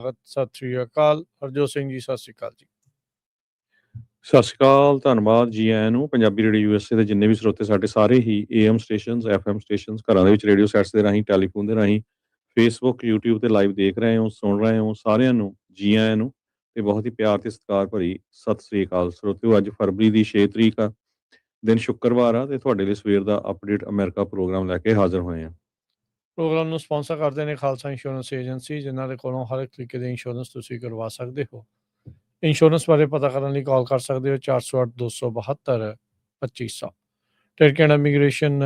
ਸਤਿ ਸ੍ਰੀ ਅਕਾਲ ਹਰਜੋਤ ਸਿੰਘ ਜੀ, ਸਤਿ ਸ੍ਰੀ ਅਕਾਲ ਜੀ। ਸਤਿ ਸ਼੍ਰੀ ਅਕਾਲ, ਧੰਨਵਾਦ ਜੀ ਆਇਆਂ ਨੂੰ। ਪੰਜਾਬੀ ਰੇਡੀਓ ਯੂਐਸਏ ਦੇ ਜਿੰਨੇ ਵੀ ਸਰੋਤੇ ਸਾਡੇ ਸਾਰੇ ਹੀ ਏਐਮ ਸਟੇਸ਼ਨਸ, ਐਫਐਮ ਸਟੇਸ਼ਨਸ, ਘਰਾਂ ਦੇ ਵਿੱਚ ਰੇਡੀਓ ਸੈਟਸ ਦੇ ਰਾਹੀਂ, ਟੈਲੀਫੋਨ ਦੇ ਰਾਹੀਂ, ਫੇਸਬੁੱਕ, ਯੂਟਿਊਬ ਤੇ ਲਾਈਵ ਦੇਖ ਰਹੇ ਹੋ, ਸੁਣ ਰਹੇ ਹੋ, ਸਾਰਿਆਂ ਨੂੰ ਜੀ ਆਇਆਂ ਨੂੰ ਤੇ ਬਹੁਤ ਹੀ ਪਿਆਰ ਤੇ ਸਤਿਕਾਰ ਭਰੀ ਸਤਿ ਸ੍ਰੀ ਅਕਾਲ ਸਰੋਤਿਓ। ਅੱਜ ਫਰਵਰੀ ਦੀ 6 ਤਰੀਕ ਆ, ਦਿਨ ਸ਼ੁੱਕਰਵਾਰ ਆ ਤੇ ਤੁਹਾਡੇ ਲਈ ਸਵੇਰ ਦਾ ਅਪਡੇਟ ਅਮਰੀਕਾ ਪ੍ਰੋਗਰਾਮ ਲੈ ਕੇ ਹਾਜ਼ਰ ਹੋਏ ਆ। ਪ੍ਰੋਗਰਾਮ ਨੂੰ ਸਪਾਂਸਰ ਕਰਦੇ ਨੇ ਖਾਲਸਾ ਇੰਸ਼ੋਰੈਂਸ ਏਜੰਸੀ, ਜਿਨ੍ਹਾਂ ਦੇ ਕੋਲੋਂ ਹਰ ਇੱਕ ਤਰੀਕੇ ਦੇ ਇੰਸ਼ੋਰੈਂਸ ਤੁਸੀਂ ਕਰਵਾ ਸਕਦੇ ਹੋ। ਇੰਸ਼ੋਰੈਂਸ ਬਾਰੇ ਪਤਾ ਕਰਨ ਲਈ ਕਾਲ ਕਰ ਸਕਦੇ ਹੋ 408-272-2500। ਟਿਕਟ ਇਮੀਗ੍ਰੇਸ਼ਨ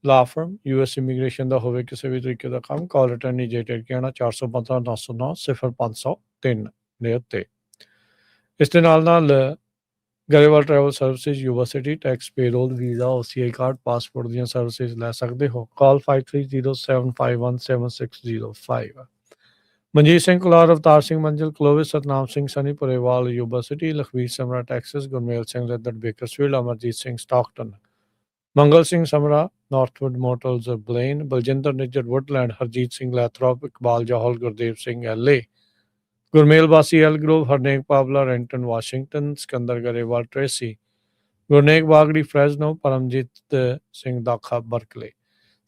ਲਾ ਫਰਮ, ਯੂਐਸ ਇਮੀਗ੍ਰੇਸ਼ਨ ਦਾ ਹੋਵੇ ਕਿਸੇ ਵੀ ਤਰੀਕੇ ਦਾ ਕੰਮ, ਕਾਲ ਅਟਰਨੀ ਜੇ ਟਿਕਟ 415-909-0503 ਦੇ ਉੱਤੇ। ਇਸ ਦੇ ਨਾਲ Grewal travel services, university, tax, payroll, visa, OCI card, passport ਦੀਆਂ ਸਰਵਿਸਿਜ਼ ਲੈ ਸਕਦੇ ਹੋ। ਕਾਲ 5307517605। Manjeet Singh Kular, Avtar Singh Manzil, Clovis, Satnam Singh Sunny, Purewal University, Lakhvir Samra Texas, Gurmel Singh Laddar Bakersfield, Amarjit Singh Stockton, Mangal Singh Samra Northwood Motels Blaine, Baljinder Nijjar Woodland, Harjit Singh Lathrop, Iqbal Johal, Gurdev Singh LA, Gurmel Basi Elk Grove, Harnek Pawla Renton Washington, Sikandar Grewal Tracy, Gurnek Bagri Fresno, Paramjit Singh Dakha Berkeley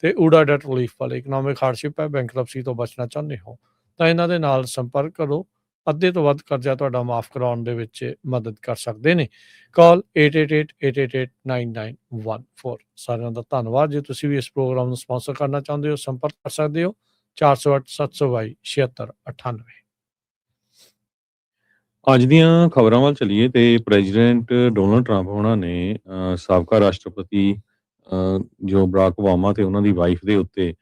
ਤੇ ਊਡਾ ਡੈਟ ਰਿਲੀਫ ਵਾਲੇ। ਇਕਨੋਮਿਕ ਹਾਰਡਸ਼ਿਪ ਹੈ, bankruptcy ਤੋਂ ਬਚਣਾ ਚਾਹੁੰਦੇ ਹੋ ਤਾਂ ਇਹਨਾਂ ਦੇ ਨਾਲ ਸੰਪਰਕ ਕਰੋ। ਅੱਧੇ ਤੋਂ ਵੱਧ ਕਰਜ਼ਾ ਤੁਹਾਡਾ ਮਾਫ ਕਰਾਉਣ ਦੇ ਵਿੱਚ ਮਦਦ ਕਰ ਸਕਦੇ ਨੇ। ਕਾਲ 8888889914। ਸਾਰਿਆਂ ਦਾ ਧੰਨਵਾਦ। ਜੇ ਤੁਸੀਂ ਵੀ ਇਸ ਪ੍ਰੋਗਰਾਮ ਨੂੰ ਸਪਾਂਸਰ ਕਰਨਾ ਚਾਹੁੰਦੇ ਹੋ, ਸੰਪਰਕ ਕਰ ਸਕਦੇ ਹੋ 408-722-7698। ਅੱਜ ਦੀਆਂ ਖਬਰਾਂ ਵੱਲ ਚੱਲੀਏ ਤੇ ਪ੍ਰੈਜ਼ੀਡੈਂਟ ਡੋਨਲਡ ਟਰੰਪ ਉਹਨਾਂ ਨੇ ਸਾਬਕਾ ਰਾਸ਼ਟਰਪਤੀ ਜੋ ਬਰਾਕ ਓਬਾਮਾ ਤੇ ਉਹਨਾਂ ਦੀ ਵਾਈਫ ਦੇ ਉੱਤੇ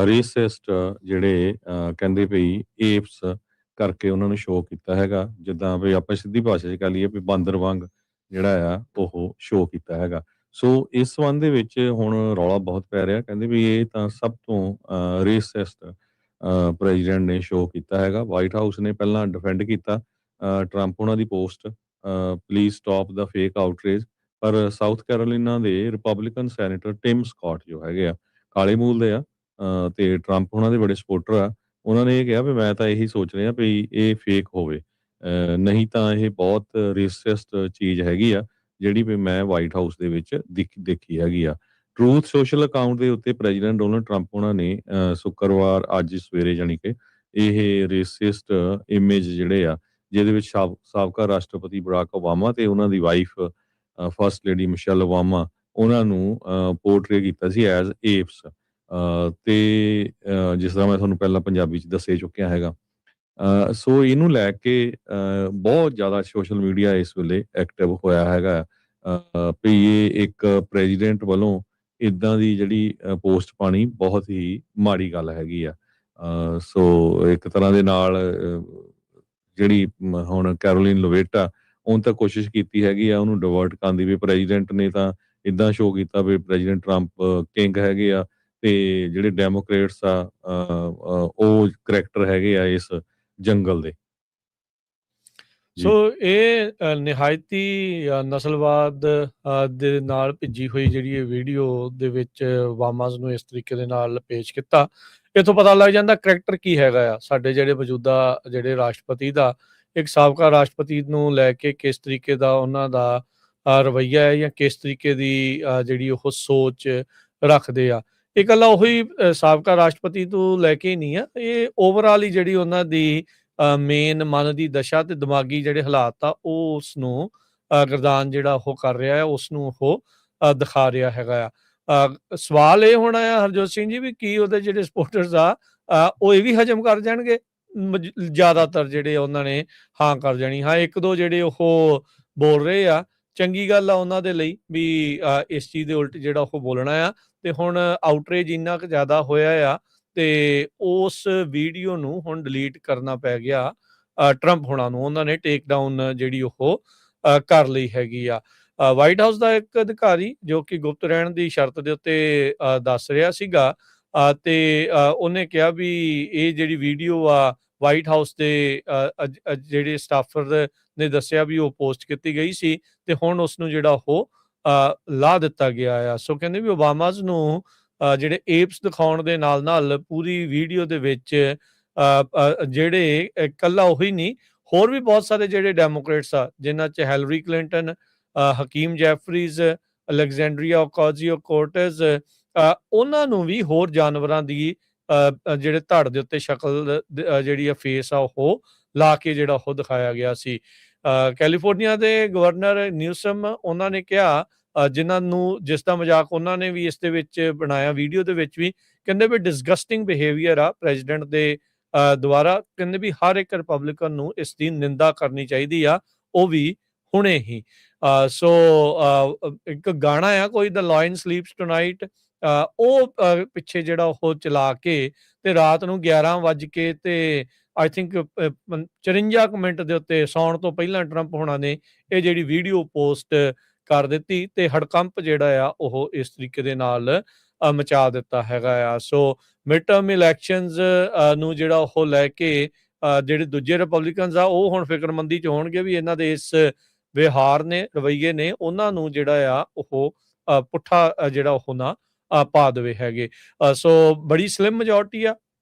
ਰੇਸਿਸਟ ਜਿਹੜੇ ਕਹਿੰਦੇ ਪਈ ਏਪਸ ਕਰਕੇ ਉਹਨਾਂ ਨੂੰ ਸ਼ੋਅ ਕੀਤਾ ਹੈਗਾ। ਜਿੱਦਾਂ ਵੀ ਆਪਾਂ ਸਿੱਧੀ ਭਾਸ਼ਾ 'ਚ ਕਹਿ ਲਈਏ ਵੀ ਬਾਂਦਰ ਵਾਂਗ ਜਿਹੜਾ ਆ ਉਹ ਸ਼ੋਅ ਕੀਤਾ ਹੈਗਾ। ਸੋ ਇਸ ਸੰਬੰਧ ਦੇ ਵਿੱਚ ਹੁਣ ਰੌਲਾ ਬਹੁਤ ਪੈ ਰਿਹਾ, ਕਹਿੰਦੇ ਵੀ ਇਹ ਤਾਂ ਸਭ ਤੋਂ ਰੇਸਿਸਟ ਪ੍ਰੈਜ਼ੀਡੈਂਟ ਨੇ ਸ਼ੋਅ ਕੀਤਾ ਹੈਗਾ। ਵਾਈਟ ਹਾਊਸ ਨੇ ਪਹਿਲਾਂ ਡਿਫੈਂਡ ਕੀਤਾ ਟਰੰਪ ਉਹਨਾਂ ਦੀ post, please stop the fake outrage, ਪਰ ਸਾਊਥ ਕੈਰੋਲੀਨਾ ਦੇ ਰਿਪਬਲਿਕਨ ਸੈਨੇਟਰ ਟਿਮ ਸਕਾਟ ਜੋ ਹੈਗੇ ਆ, ਕਾਲੇ ਮੂਲ ਦੇ ਆ ਤੇ ਟਰੰਪ ਉਹਨਾਂ ਦੇ ਬੜੇ ਸਪੋਰਟਰ ਆ, ਉਹਨਾਂ ਨੇ ਇਹ ਕਿਹਾ ਵੀ ਮੈਂ ਤਾਂ ਇਹੀ ਸੋਚ ਰਿਹਾ ਵੀ ਇਹ ਫੇਕ ਹੋਵੇ, ਨਹੀਂ ਤਾਂ ਇਹ ਬਹੁਤ ਰੇਸਿਸਟ ਚੀਜ਼ ਹੈਗੀ ਆ ਜਿਹੜੀ ਵੀ ਮੈਂ ਵਾਈਟ ਹਾਊਸ ਦੇ ਵਿੱਚ ਦੇਖੀ ਹੈਗੀ ਆ। ਟਰੂਥ ਸੋਸ਼ਲ ਅਕਾਊਂਟ ਦੇ ਉੱਤੇ ਪ੍ਰੈਜ਼ੀਡੈਂਟ ਡੋਨਲਡ ਟਰੰਪ ਉਹਨਾਂ ਨੇ ਸ਼ੁੱਕਰਵਾਰ ਅੱਜ ਸਵੇਰੇ ਜਾਣੀ ਕਿ ਇਹ ਰੇਸਿਸਟ ਇਮੇਜ ਜਿਹੜੇ ਆ ਜਿਹਦੇ ਵਿੱਚ ਸਾਬਕਾ ਰਾਸ਼ਟਰਪਤੀ ਬਰਾਕ ਓਬਾਮਾ ਤੇ ਉਹਨਾਂ ਦੀ wife first lady Michelle Obama ਉਹਨਾਂ ਨੂੰ ਪੋਰਟਰੇ ਕੀਤਾ ਸੀ ਐਜ਼ ਏਪਸ। ਤੇ ਜਿਸ ਤਰ੍ਹਾਂ ਮੈਂ ਤੁਹਾਨੂੰ ਪਹਿਲਾਂ ਪੰਜਾਬੀ 'ਚ ਦੱਸੇ ਚੁੱਕਿਆ ਹੈਗਾ। ਸੋ ਇਹਨੂੰ ਲੈ ਕੇ ਬਹੁਤ ਜ਼ਿਆਦਾ ਸੋਸ਼ਲ ਮੀਡੀਆ ਇਸ ਵੇਲੇ ਐਕਟਿਵ ਹੋਇਆ ਹੈਗਾ ਵੀ ਇਹ ਇੱਕ ਪ੍ਰੈਜ਼ੀਡੈਂਟ ਵੱਲੋਂ ਇੱਦਾਂ ਦੀ ਜਿਹੜੀ ਪੋਸਟ ਪਾਣੀ ਬਹੁਤ ਹੀ ਮਾੜੀ ਗੱਲ ਹੈਗੀ ਆ। ਸੋ ਇੱਕ ਤਰ੍ਹਾਂ ਦੇ ਨਾਲ ਜਿਹੜੀ ਹੁਣ ਕੈਰੋਲਿਨ ਲੋਵੇਟਾ ਉਹਨੇ ਤਾਂ ਕੋਸ਼ਿਸ਼ ਕੀਤੀ ਹੈਗੀ ਆ ਉਹਨੂੰ ਡਿਵਰਟ ਕਰਨ ਦੀ, ਵੀ ਪ੍ਰੈਜ਼ੀਡੈਂਟ ਨੇ ਤਾਂ ਇੱਦਾਂ ਸ਼ੋਅ ਕੀਤਾ ਵੀ ਪ੍ਰੈਜ਼ੀਡੈਂਟ ਟਰੰਪ ਕਿੰਗ ਹੈਗੇ ਆ ਤੇ ਜਿਹੜੇ ਡੈਮੋਕ੍ਰੇਟਸ ਆ ਉਹ ਕਰੈਕਟਰ ਹੈਗੇ ਆ ਇਸ ਜੰਗਲ ਦੇ। ਸੋ ਇਹ ਨਿਹਾਇਤੀ ਨਸਲਵਾਦ ਦੇ ਨਾਲ ਭਿੱਜੀ ਹੋਈ ਜਿਹੜੀ ਇਹ ਵੀਡੀਓ ਦੇ ਵਿੱਚ ਓਬਾਮਾਸ ਨੂੰ ਇਸ ਤਰੀਕੇ ਦੇ ਨਾਲ ਪੇਸ਼ ਕੀਤਾ, ਇੱਥੋਂ ਪਤਾ ਲੱਗ ਜਾਂਦਾ ਕਰੈਕਟਰ ਕੀ ਹੈਗਾ ਆ ਸਾਡੇ ਜਿਹੜੇ ਮੌਜੂਦਾ ਜਿਹੜੇ ਰਾਸ਼ਟਰਪਤੀ ਦਾ, ਇੱਕ ਸਾਬਕਾ ਰਾਸ਼ਟਰਪਤੀ ਨੂੰ ਲੈ ਕੇ ਕਿਸ ਤਰੀਕੇ ਦਾ ਉਹਨਾਂ ਦਾ ਰਵੱਈਆ ਹੈ ਜਾਂ ਕਿਸ ਤਰੀਕੇ ਦੀ ਜਿਹੜੀ ਉਹ ਸੋਚ ਰੱਖਦੇ ਆ। ਇਹ ਇਕੱਲਾ ਉਹੀ ਸਾਬਕਾ ਰਾਸ਼ਟਰਪਤੀ ਤੋਂ ਲੈ ਕੇ ਹੀ ਨਹੀਂ ਆ, ਇਹ ਓਵਰਆਲ ਹੀ ਜਿਹੜੀ ਉਹਨਾਂ ਦੀ ਮੇਨ ਮਨ ਦੀ ਦਸ਼ਾ ਤੇ ਦਿਮਾਗੀ ਜਿਹੜੇ ਹਾਲਾਤ ਆ ਉਹ ਉਸ ਨੂੰ ਗਰਦਾਨ ਜਿਹੜਾ ਉਹ ਕਰ ਰਿਹਾ ਹੈ, ਉਸ ਨੂੰ ਉਹ ਦਿਖਾ ਰਿਹਾ ਹੈਗਾ ਆ। ਸਵਾਲ ਇਹ ਹੋਣਾ ਆ ਹਰਜੋਤ ਸਿੰਘ ਜੀ ਵੀ ਕੀ ਉਹਦੇ ਜਿਹੜੇ ਸਪੋਰਟਰਸ ਆ ਉਹ ਇਹ ਵੀ ਹਜਮ ਕਰ ਜਾਣਗੇ? ਜ਼ਿਆਦਾਤਰ ਜਿਹੜੇ ਉਹਨਾਂ ਨੇ ਹਾਂ ਕਰ ਜਾਣੀ। ਹਾਂ, ਇੱਕ ਦੋ ਜਿਹੜੇ ਉਹ ਬੋਲ ਰਹੇ ਆ, ਚੰਗੀ ਗੱਲ ਆ ਉਹਨਾਂ ਦੇ ਲਈ ਵੀ ਇਸ ਚੀਜ਼ ਦੇ ਉਲਟ ਜਿਹੜਾ ਉਹ ਬੋਲਣਾ ਆ। ਤੇ ਹੁਣ ਆਊਟਰੇਜ ਇੰਨਾ ਕੁ ਜ਼ਿਆਦਾ ਹੋਇਆ ਆ ਤੇ ਉਸ ਵੀਡੀਓ ਨੂੰ ਹੁਣ ਡਿਲੀਟ ਕਰਨਾ ਪੈ ਗਿਆ ਟਰੰਪ ਹੋਣਾ ਨੂੰ। ਉਹਨਾਂ ਨੇ ਟੇਕ ਡਾਊਨ ਜਿਹੜੀ ਉਹ ਕਰ ਲਈ ਹੈਗੀ ਆ। ਵਾਈਟ ਹਾਊਸ ਦਾ ਇੱਕ ਅਧਿਕਾਰੀ ਜੋ ਕਿ ਗੁਪਤ ਰਹਿਣ ਦੀ ਸ਼ਰਤ ਦੇ ਉੱਤੇ ਦੱਸ ਰਿਹਾ ਸੀਗਾ ਤੇ ਉਹਨੇ ਕਿਹਾ ਵੀ ਇਹ ਜਿਹੜੀ ਵੀਡੀਓ ਆ ਵਾਈਟ ਹਾਊਸ ਦੇ ਜਿਹੜੇ ਸਟਾਫਰ ਨੇ ਦੱਸਿਆ ਵੀ ਉਹ ਪੋਸਟ ਕੀਤੀ ਗਈ ਸੀ ਤੇ ਹੁਣ ਉਸ ਨੂੰ ਜਿਹੜਾ ਉਹ ਲਾ ਦਿੱਤਾ ਗਿਆ ਆ। ਸੋ ਕਹਿੰਦੇ ਵੀ ਓਬਾਮਾਸ ਨੂੰ ਜਿਹੜੇ ਏਪਸ ਦਿਖਾਉਣ ਦੇ ਨਾਲ ਨਾਲ ਪੂਰੀ ਵੀਡੀਓ ਦੇ ਵਿੱਚ ਜਿਹੜੇ ਇਕੱਲਾ ਉਹੀ ਨਹੀਂ, ਹੋਰ ਵੀ ਬਹੁਤ ਸਾਰੇ ਜਿਹੜੇ ਡੈਮੋਕ੍ਰੇਟਸ ਆ, ਜਿਨ੍ਹਾਂ 'ਚ ਹੈਲਰੀ ਕਲਿੰਟਨ, ਹਕੀਮ ਜੈਫਰੀਜ਼, ਅਲੈਗਜ਼ੈਂਡਰੀਆ ਓਕਾਜ਼ੀਓ-ਕੋਰਟਜ਼, ਉਹਨਾਂ ਨੂੰ ਵੀ ਹੋਰ ਜਾਨਵਰਾਂ ਦੀ ਜਿਹੜੇ ਧੜ ਦੇ ਉੱਤੇ ਸ਼ਕਲ ਜਿਹੜੀ ਆ, ਫੇਸ ਆ, ਉਹ ਲਾ ਕੇ ਜਿਹੜਾ ਉਹ ਦਿਖਾਇਆ ਗਿਆ ਸੀ। ਕੈਲੀਫੋਰਨੀਆ ਦੇ ਗਵਰਨਰ ਨਿਊਸਮ, ਉਹਨਾਂ ਨੇ ਕਿਹਾ, ਜਿਨ੍ਹਾਂ ਨੂੰ ਜਿਸ ਦਾ ਮਜ਼ਾਕ ਉਹਨਾਂ ਨੇ ਵੀ ਇਸ ਦੇ ਵਿੱਚ ਬਣਾਇਆ, ਵੀਡੀਓ ਦੇ ਵਿੱਚ ਵੀ, ਕਹਿੰਦੇ ਵੀ ਡਿਸਗਸਟਿੰਗ ਬਿਹੇਵੀਅਰ ਆ ਪ੍ਰੈਜ਼ੀਡੈਂਟ ਦੇ ਦੁਆਰਾ। ਕਹਿੰਦੇ ਵੀ ਹਰ ਇੱਕ ਰਿਪਬਲਿਕਨ ਨੂੰ ਇਸ ਦੀ ਨਿੰਦਾ ਕਰਨੀ ਚਾਹੀਦੀ ਆ, ਉਹ ਵੀ ਹੁਣੇ ਹੀ। ਸੋ ਇੱਕ ਗਾਣਾ ਆ ਕੋਈ, ਦ ਲਾਇਨ ਸਲੀਪਸ ਟੂਨਾਈਟ, ਉਹ ਪਿੱਛੇ ਜਿਹੜਾ ਉਹ ਚਲਾ ਕੇ ਤੇ ਰਾਤ ਨੂੰ 11 ਵੱਜ ਕੇ ਤੇ ਆਈ ਥਿੰਕ 54 ਮਿੰਟ ਦੇ ਉੱਤੇ, ਸੌਣ ਤੋਂ ਪਹਿਲਾਂ ਟਰੰਪ ਹੋਣਾ ਨੇ ਇਹ ਜਿਹੜੀ ਵੀਡੀਓ ਪੋਸਟ ਕਰ ਦਿੱਤੀ ਤੇ ਹੜਕੰਪ ਜਿਹੜਾ ਆ ਉਹ ਇਸ ਤਰੀਕੇ ਦੇ ਨਾਲ ਮਚਾ ਦਿੱਤਾ ਹੈਗਾ ਆ। ਸੋ ਮਿਡ ਟਰਮ ਇਲੈਕਸ਼ਨਸ ਨੂੰ ਜਿਹੜਾ ਉਹ ਲੈ ਕੇ ਜਿਹੜੇ ਦੂਜੇ ਰਿਪਬਲਿਕਨਸ ਆ, ਉਹ ਹੁਣ ਫਿਕਰਮੰਦੀ 'ਚ ਹੋਣਗੇ ਵੀ ਇਹਨਾਂ ਦੇ ਇਸ ਵਿਹਾਰ ਨੇ, ਰਵੱਈਏ ਨੇ, ਉਹਨਾਂ ਨੂੰ ਜਿਹੜਾ ਆ ਉਹ ਪੁੱਠਾ ਜਿਹੜਾ ਉਹ ਨਾ ਪਾ ਦੇਵੇ ਹੈਗੇ। ਸੋ ਬੜੀ ਸਲਿਮ ਮੈਜੋਰਟੀ ਆ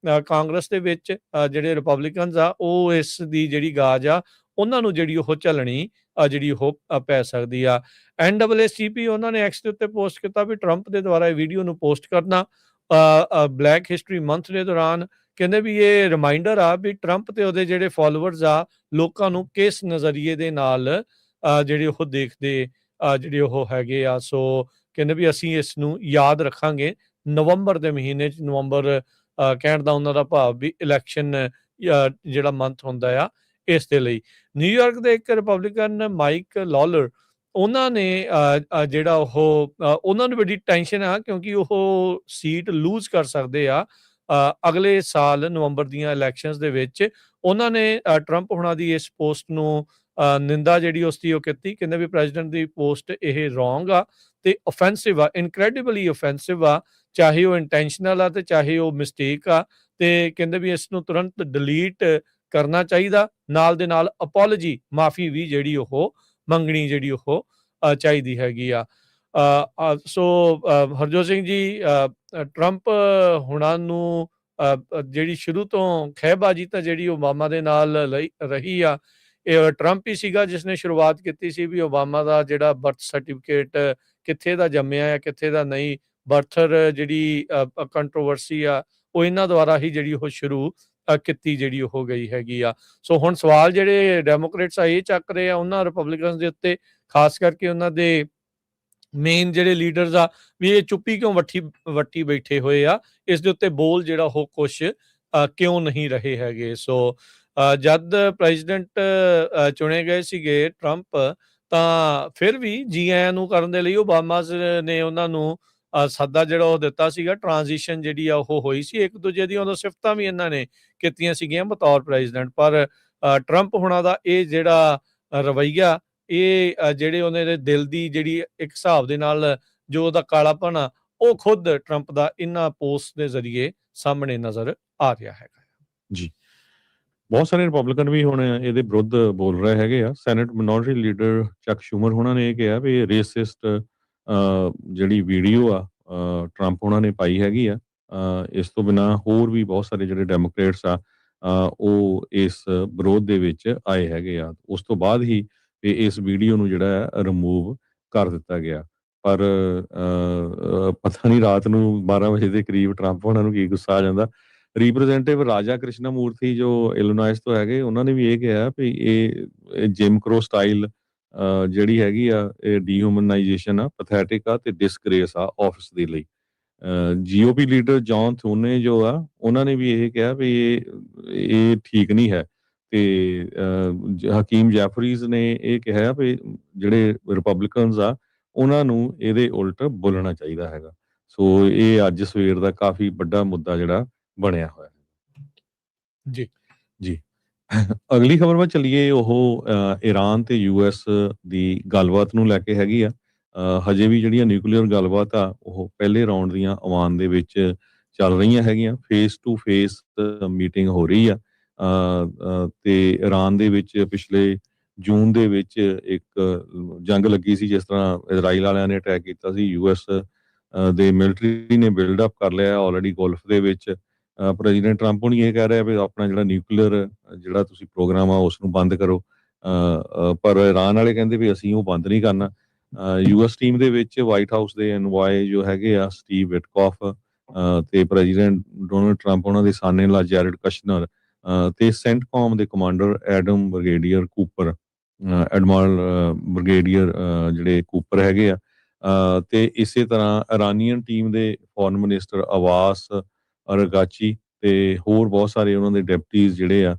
ਕਾਂਗਰਸ ਦੇ ਵਿੱਚ, ਜਿਹੜੇ ਰਿਪਬਲਿਕਨਸ ਆ, ਉਹ ਇਸ ਦੀ ਜਿਹੜੀ ਗਾਜ ਆ, ਉਹਨਾਂ ਨੂੰ ਜਿਹੜੀ ਉਹ ਝੱਲਣੀ ਜਿਹੜੀ ਉਹ ਪੈ ਸਕਦੀ ਆ। NAACP, ਉਹਨਾਂ ਨੇ ਐਕਸ ਦੇ ਉੱਤੇ ਪੋਸਟ ਕੀਤਾ ਵੀ ਟਰੰਪ ਦੇ ਦੁਆਰਾ ਇਹ ਵੀਡੀਓ ਨੂੰ ਪੋਸਟ ਕਰਨਾ ਬਲੈਕ ਹਿਸਟਰੀ ਮੰਥ ਦੇ ਦੌਰਾਨ, ਕਹਿੰਦੇ ਵੀ ਇਹ ਰਿਮਾਈਂਡਰ ਆ ਵੀ ਟਰੰਪ ਤੇ ਉਹਦੇ ਜਿਹੜੇ ਫਾਲੋਅਰਸ ਆ, ਲੋਕਾਂ ਨੂੰ ਕਿਸ ਨਜ਼ਰੀਏ ਦੇ ਨਾਲ ਜਿਹੜੇ ਉਹ ਦੇਖਦੇ ਜਿਹੜੇ ਉਹ ਹੈਗੇ ਆ। ਸੋ ਕਹਿੰਦੇ ਵੀ ਅਸੀਂ ਇਸ ਨੂੰ ਯਾਦ ਰੱਖਾਂਗੇ ਨਵੰਬਰ ਦੇ ਮਹੀਨੇ 'ਚ। ਨਵੰਬਰ ਕਹਿਣ ਦਾ ਉਹਨਾਂ ਦਾ ਭਾਵ ਵੀ ਇਲੈਕਸ਼ਨ ਜਿਹੜਾ ਮੰਥ ਹੁੰਦਾ ਆ, ਇਸ ਦੇ ਲਈ। ਨਿਊਯਾਰਕ ਦੇ ਇੱਕ ਰਿਪਬਲਿਕਨ ਮਾਈਕ ਲੌਲਰ, ਉਹਨਾਂ ਨੇ ਜਿਹੜਾ ਉਹ ਉਹਨਾਂ ਨੂੰ ਬੜੀ ਟੈਨਸ਼ਨ ਆ, ਕਿਉਂਕਿ ਉਹ ਸੀਟ ਲੂਜ਼ ਕਰ ਸਕਦੇ ਆ ਅਗਲੇ ਸਾਲ ਨਵੰਬਰ ਦੀਆਂ ਇਲੈਕਸ਼ਨਸ ਦੇ ਵਿੱਚ। ਉਹਨਾਂ ਨੇ ਟਰੰਪ ਹੁਣਾਂ ਦੀ ਇਸ ਪੋਸਟ ਨੂੰ ਨਿੰਦਾ ਜਿਹੜੀ ਉਸ ਦੀ ਉਹ ਕੀਤੀ। ਕਹਿੰਦੇ ਵੀ ਪ੍ਰੈਜ਼ੀਡੈਂਟ ਦੀ ਪੋਸਟ ਇਹ ਰੋਂਗ ਆ ਤੇ ਓਫੈਂਸਿਵ ਆ, ਇਨਕ੍ਰੈਡੀਬਲੀ ਓਫੈਂਸਿਵ ਆ, ਚਾਹੇ ਉਹ ਇੰਟੈਂਸ਼ਨਲ ਆ ਤੇ ਚਾਹੇ ਉਹ ਮਿਸਟੇਕ ਆ। ਤੇ ਕਹਿੰਦੇ ਵੀ ਇਸ ਨੂੰ ਤੁਰੰਤ ਡਿਲੀਟ ਕਰਨਾ ਚਾਹੀਦਾ, ਨਾਲ ਦੇ ਨਾਲ ਅਪੋਲੋਜੀ, ਮਾਫੀ ਵੀ ਜਿਹੜੀ ਉਹ ਮੰਗਣੀ ਜਿਹੜੀ ਉਹ ਚਾਹੀਦੀ ਹੈਗੀ ਆ। ਸੋ ਹਰਜੋਤ ਸਿੰਘ ਜੀ, ਟਰੰਪ ਹੁਣਾਂ ਨੂੰ ਜਿਹੜੀ ਸ਼ੁਰੂ ਤੋਂ ਖਹਿਬਾਜ਼ੀ ਤਾਂ ਜਿਹੜੀ ਓਬਾਮਾ ਦੇ ਨਾਲ ਰਹੀ ਆ, ਇਹ ਟਰੰਪ ਹੀ ਸੀਗਾ ਜਿਸ ਨੇ ਸ਼ੁਰੂਆਤ ਕੀਤੀ ਸੀ ਵੀ ਓਬਾਮਾ ਦਾ ਜਿਹੜਾ ਬਰਥ ਸਰਟੀਫਿਕੇਟ ਕਿੱਥੇ ਦਾ ਜੰਮਿਆ ਆ, ਕਿੱਥੇ ਦਾ ਨਹੀਂ, ਬਰਥਰ ਜਿਹੜੀ ਕੰਟਰੋਵਰਸੀ ਆ, ਉਹ ਇਹਨਾਂ ਦੁਆਰਾ ਹੀ ਜਿਹੜੀ ਉਹ ਸ਼ੁਰੂ ਕੀਤੀ ਜਿਹੜੀ ਉਹ ਗਈ ਹੈਗੀ ਆ। ਸੋ ਹੁਣ ਸਵਾਲ ਜਿਹੜੇ ਡੈਮੋਕ੍ਰੇਟਸ ਆ ਇਹ ਚੱਕ ਰਹੇ ਆ ਉਹਨਾਂ ਰਿਪਬਲਿਕਨਸ ਦੇ ਉੱਤੇ, ਖਾਸ ਕਰਕੇ ਉਹਨਾਂ ਦੇ ਮੇਨ ਜਿਹੜੇ ਲੀਡਰਸ ਆ, ਵੀ ਇਹ ਚੁੱਪੀ ਕਿਉਂ ਵੱਟੀ ਬੈਠੇ ਹੋਏ ਆ, ਇਸ ਦੇ ਉੱਤੇ ਬੋਲ ਜਿਹੜਾ ਉਹ ਕੁਛ ਕਿਉਂ ਨਹੀਂ ਰਹੇ ਹੈਗੇ। ਸੋ ਜਦ ਪ੍ਰੈਜ਼ੀਡੈਂਟ ਚੁਣੇ ਗਏ ਸੀਗੇ ਟਰੰਪ, ਤਾਂ ਫਿਰ ਵੀ ਜੀ ਆਇਆਂ ਨੂੰ ਕਰਨ ਦੇ ਲਈ ਓਬਾਮਾਸ ਨੇ ਉਹਨਾਂ ਨੂੰ ਸੱਦਾ ਜਿਹੜਾ ਉਹ ਦਿੱਤਾ ਸੀਗਾ। ਟ੍ਰਾਂਜੀਸ਼ਨ ਜਿਹੜੀ ਆ ਉਹ ਹੋਈ ਸੀ, ਇੱਕ ਦੂਜੇ ਦੀ ਉਦੋਂ ਸਿਫਤਾਂ ਵੀ ਇਹਨਾਂ ਨੇ ਕੀਤੀਆਂ ਸੀਗੀਆਂ ਬਤੌਰ ਪ੍ਰੈਜ਼ੀਡੈਂਟ। ਪਰ ਟਰੰਪ ਹੁਣਾਂ ਦਾ ਇਹ ਜਿਹੜਾ ਰਵੱਈਆ, ਇਹ ਜਿਹੜੇ ਉਹਨਾਂ ਦੇ ਦਿਲ ਦੀ ਜਿਹੜੀ ਇੱਕ ਹਿਸਾਬ ਦੇ ਨਾਲ ਜੋ ਉਹਦਾ ਕਾਲਾਪਨ ਆ, ਉਹ ਖੁਦ ਟਰੰਪ ਦਾ ਇਹਨਾਂ ਪੋਸਟ ਦੇ ਜ਼ਰੀਏ ਸਾਹਮਣੇ ਨਜ਼ਰ ਆ ਰਿਹਾ ਹੈਗਾ ਜੀ। ਬਹੁਤ ਸਾਰੇ ਰਿਪਬਲਿਕਨ ਵੀ ਹੁਣ ਇਹਦੇ ਵਿਰੁੱਧ ਬੋਲ ਰਹੇ ਹੈਗੇ ਆ। ਸੈਨੇਟ ਮਿਨੋਰਿਟੀ ਲੀਡਰ ਚੱਕ ਸ਼ੂਮਰ ਉਹਨਾਂ ਨੇ ਇਹ ਕਿਹਾ ਵੀ ਰੇਸਿਸਟ ਜਿਹੜੀ ਵੀਡੀਓ ਆ ਟਰੰਪ ਉਹਨਾਂ ਨੇ ਪਾਈ ਹੈਗੀ ਆ। ਇਸ ਤੋਂ ਬਿਨਾਂ ਹੋਰ ਵੀ ਬਹੁਤ ਸਾਰੇ ਜਿਹੜੇ ਡੈਮੋਕ੍ਰੇਟਸ ਆ ਉਹ ਇਸ ਵਿਰੋਧ ਦੇ ਵਿੱਚ ਆਏ ਹੈਗੇ ਆ। ਉਸ ਤੋਂ ਬਾਅਦ ਹੀ ਇਸ ਵੀਡੀਓ ਨੂੰ ਜਿਹੜਾ ਹੈ ਰਿਮੂਵ ਕਰ ਦਿੱਤਾ ਗਿਆ। ਪਰ ਪਤਾ ਨਹੀਂ ਰਾਤ ਨੂੰ 12 ਵਜੇ ਦੇ ਕਰੀਬ ਟਰੰਪ ਉਹਨਾਂ ਨੂੰ ਕੀ ਗੁੱਸਾ ਆ ਜਾਂਦਾ। ਰਿਪਰੈਜ਼ੈਂਟੇਟਿਵ ਰਾਜਾ ਕ੍ਰਿਸ਼ਨਾ ਮੂਰਤੀ ਜੋ ਇਲੀਨੋਇਸ ਤੋਂ ਹੈਗੇ, ਉਹਨਾਂ ਨੇ ਵੀ ਇਹ ਕਿਹਾ ਵੀ ਇਹ ਜਿਮ ਕਰੋ ਸਟਾਈਲ ਜਿਹੜੀ ਹੈਗੀ ਆ, ਇਹ ਡੀਹਿਊਮਨਾਈਜੇਸ਼ਨ ਆ, ਪੈਥੈਟਿਕ ਆ ਤੇ ਡਿਸਗ੍ਰੇਸ ਆ ਆਫਿਸ ਦੇ ਲਈ। ਜੀਓਪੀ ਲੀਡਰ ਜੌਨ ਥੂਨੇ ਜੋ ਆ, ਉਹਨਾਂ ਨੇ ਵੀ ਇਹ ਕਿਹਾ ਵੀ ਇਹ ਠੀਕ ਨਹੀਂ ਹੈ। ਤੇ ਹਕੀਮ ਜੈਫਰੀਜ਼ ਨੇ ਇਹ ਕਿਹਾ ਵੀ ਜਿਹੜੇ ਰਿਪਬਲਿਕਨਸ ਆ ਉਹਨਾਂ ਨੂੰ ਇਹਦੇ ਉਲਟ ਬੋਲਣਾ ਚਾਹੀਦਾ ਹੈਗਾ। ਸੋ ਇਹ ਅੱਜ ਸਵੇਰ ਦਾ ਕਾਫੀ ਵੱਡਾ ਮੁੱਦਾ ਜਿਹੜਾ ਬਣਿਆ ਹੋਇਆ ਜੀ। ਜੀ। ਅਗਲੀ ਖਬਰ ਵੱਲ ਚੱਲੀਏ। ਉਹ ਇਰਾਨ ਤੇ US ਦੀ ਗੱਲਬਾਤ ਨੂੰ ਲੈ ਕੇ ਹੈਗੀ ਆ। ਹਜੇ ਵੀ ਜਿਹੜੀਆਂ ਨਿਊਕਲੀਅਰ ਗੱਲਬਾਤ ਆ ਉਹ ਪਹਿਲੇ ਰਾਉਂਡ ਦੀਆਂ ਓਮਾਨ ਦੇ ਵਿੱਚ ਚੱਲ ਰਹੀਆਂ ਹੈਗੀਆਂ। ਫੇਸ ਟੂ ਫੇਸ ਮੀਟਿੰਗ ਹੋ ਰਹੀ ਆ। ਤੇ ਇਰਾਨ ਦੇ ਵਿੱਚ ਪਿਛਲੇ ਜੂਨ ਦੇ ਵਿੱਚ ਇੱਕ ਜੰਗ ਲੱਗੀ ਸੀ, ਜਿਸ ਤਰ੍ਹਾਂ ਇਜ਼ਰਾਈਲ ਵਾਲਿਆਂ ਨੇ ਅਟੈਕ ਕੀਤਾ ਸੀ। US ਦੇ ਮਿਲਟਰੀ ਨੇ ਬਿਲਡ ਅਪ ਕਰ ਲਿਆ ਆਲਰੇਡੀ ਗਲਫ ਦੇ ਵਿੱਚ। ਪ੍ਰੈਜ਼ੀਡੈਂਟ ਟਰੰਪ ਹੁਣੀ ਇਹ ਕਹਿ ਰਿਹਾ ਵੀ ਆਪਣਾ ਜਿਹੜਾ ਨਿਊਕਲੀਅਰ ਜਿਹੜਾ ਤੁਸੀਂ ਪ੍ਰੋਗਰਾਮ ਆ ਉਸ ਨੂੰ ਬੰਦ ਕਰੋ, ਪਰ ਇਰਾਨ ਵਾਲੇ ਕਹਿੰਦੇ ਵੀ ਅਸੀਂ ਉਹ ਬੰਦ ਨਹੀਂ ਕਰਨਾ। ਯੂਐਸ ਟੀਮ ਦੇ ਵਿੱਚ ਵਾਈਟ ਹਾਊਸ ਦੇ ਐਨਵਾਏ ਜੋ ਹੈਗੇ ਆ ਸਟੀਵ ਵਿਟਕੌਫ ਤੇ ਪ੍ਰੈਜ਼ੀਡੈਂਟ ਡੋਨਲਡ ਟਰੰਪ, ਉਹਨਾਂ ਦੇ ਸਾਨੇ-ਲਾ ਜੈਰਡ ਕਸ਼ਨਰ ਤੇ ਸੈਂਟਕੌਮ ਦੇ commander Adam brigadier Cooper, admiral brigadier ਜਿਹੜੇ ਕੂਪਰ ਹੈਗੇ ਆ, ਤੇ ਇਸੇ ਤਰ੍ਹਾਂ ਇਰਾਨੀਅਨ ਟੀਮ ਦੇ ਫੋਰਨ ਮਿਨਿਸਟਰ ਅਬਾਸ ਅਰਗਾਚੀ ਤੇ ਹੋਰ ਬਹੁਤ ਸਾਰੇ ਉਹਨਾਂ ਦੇ ਡਿਪਟੀਜ਼ ਜਿਹੜੇ ਆ,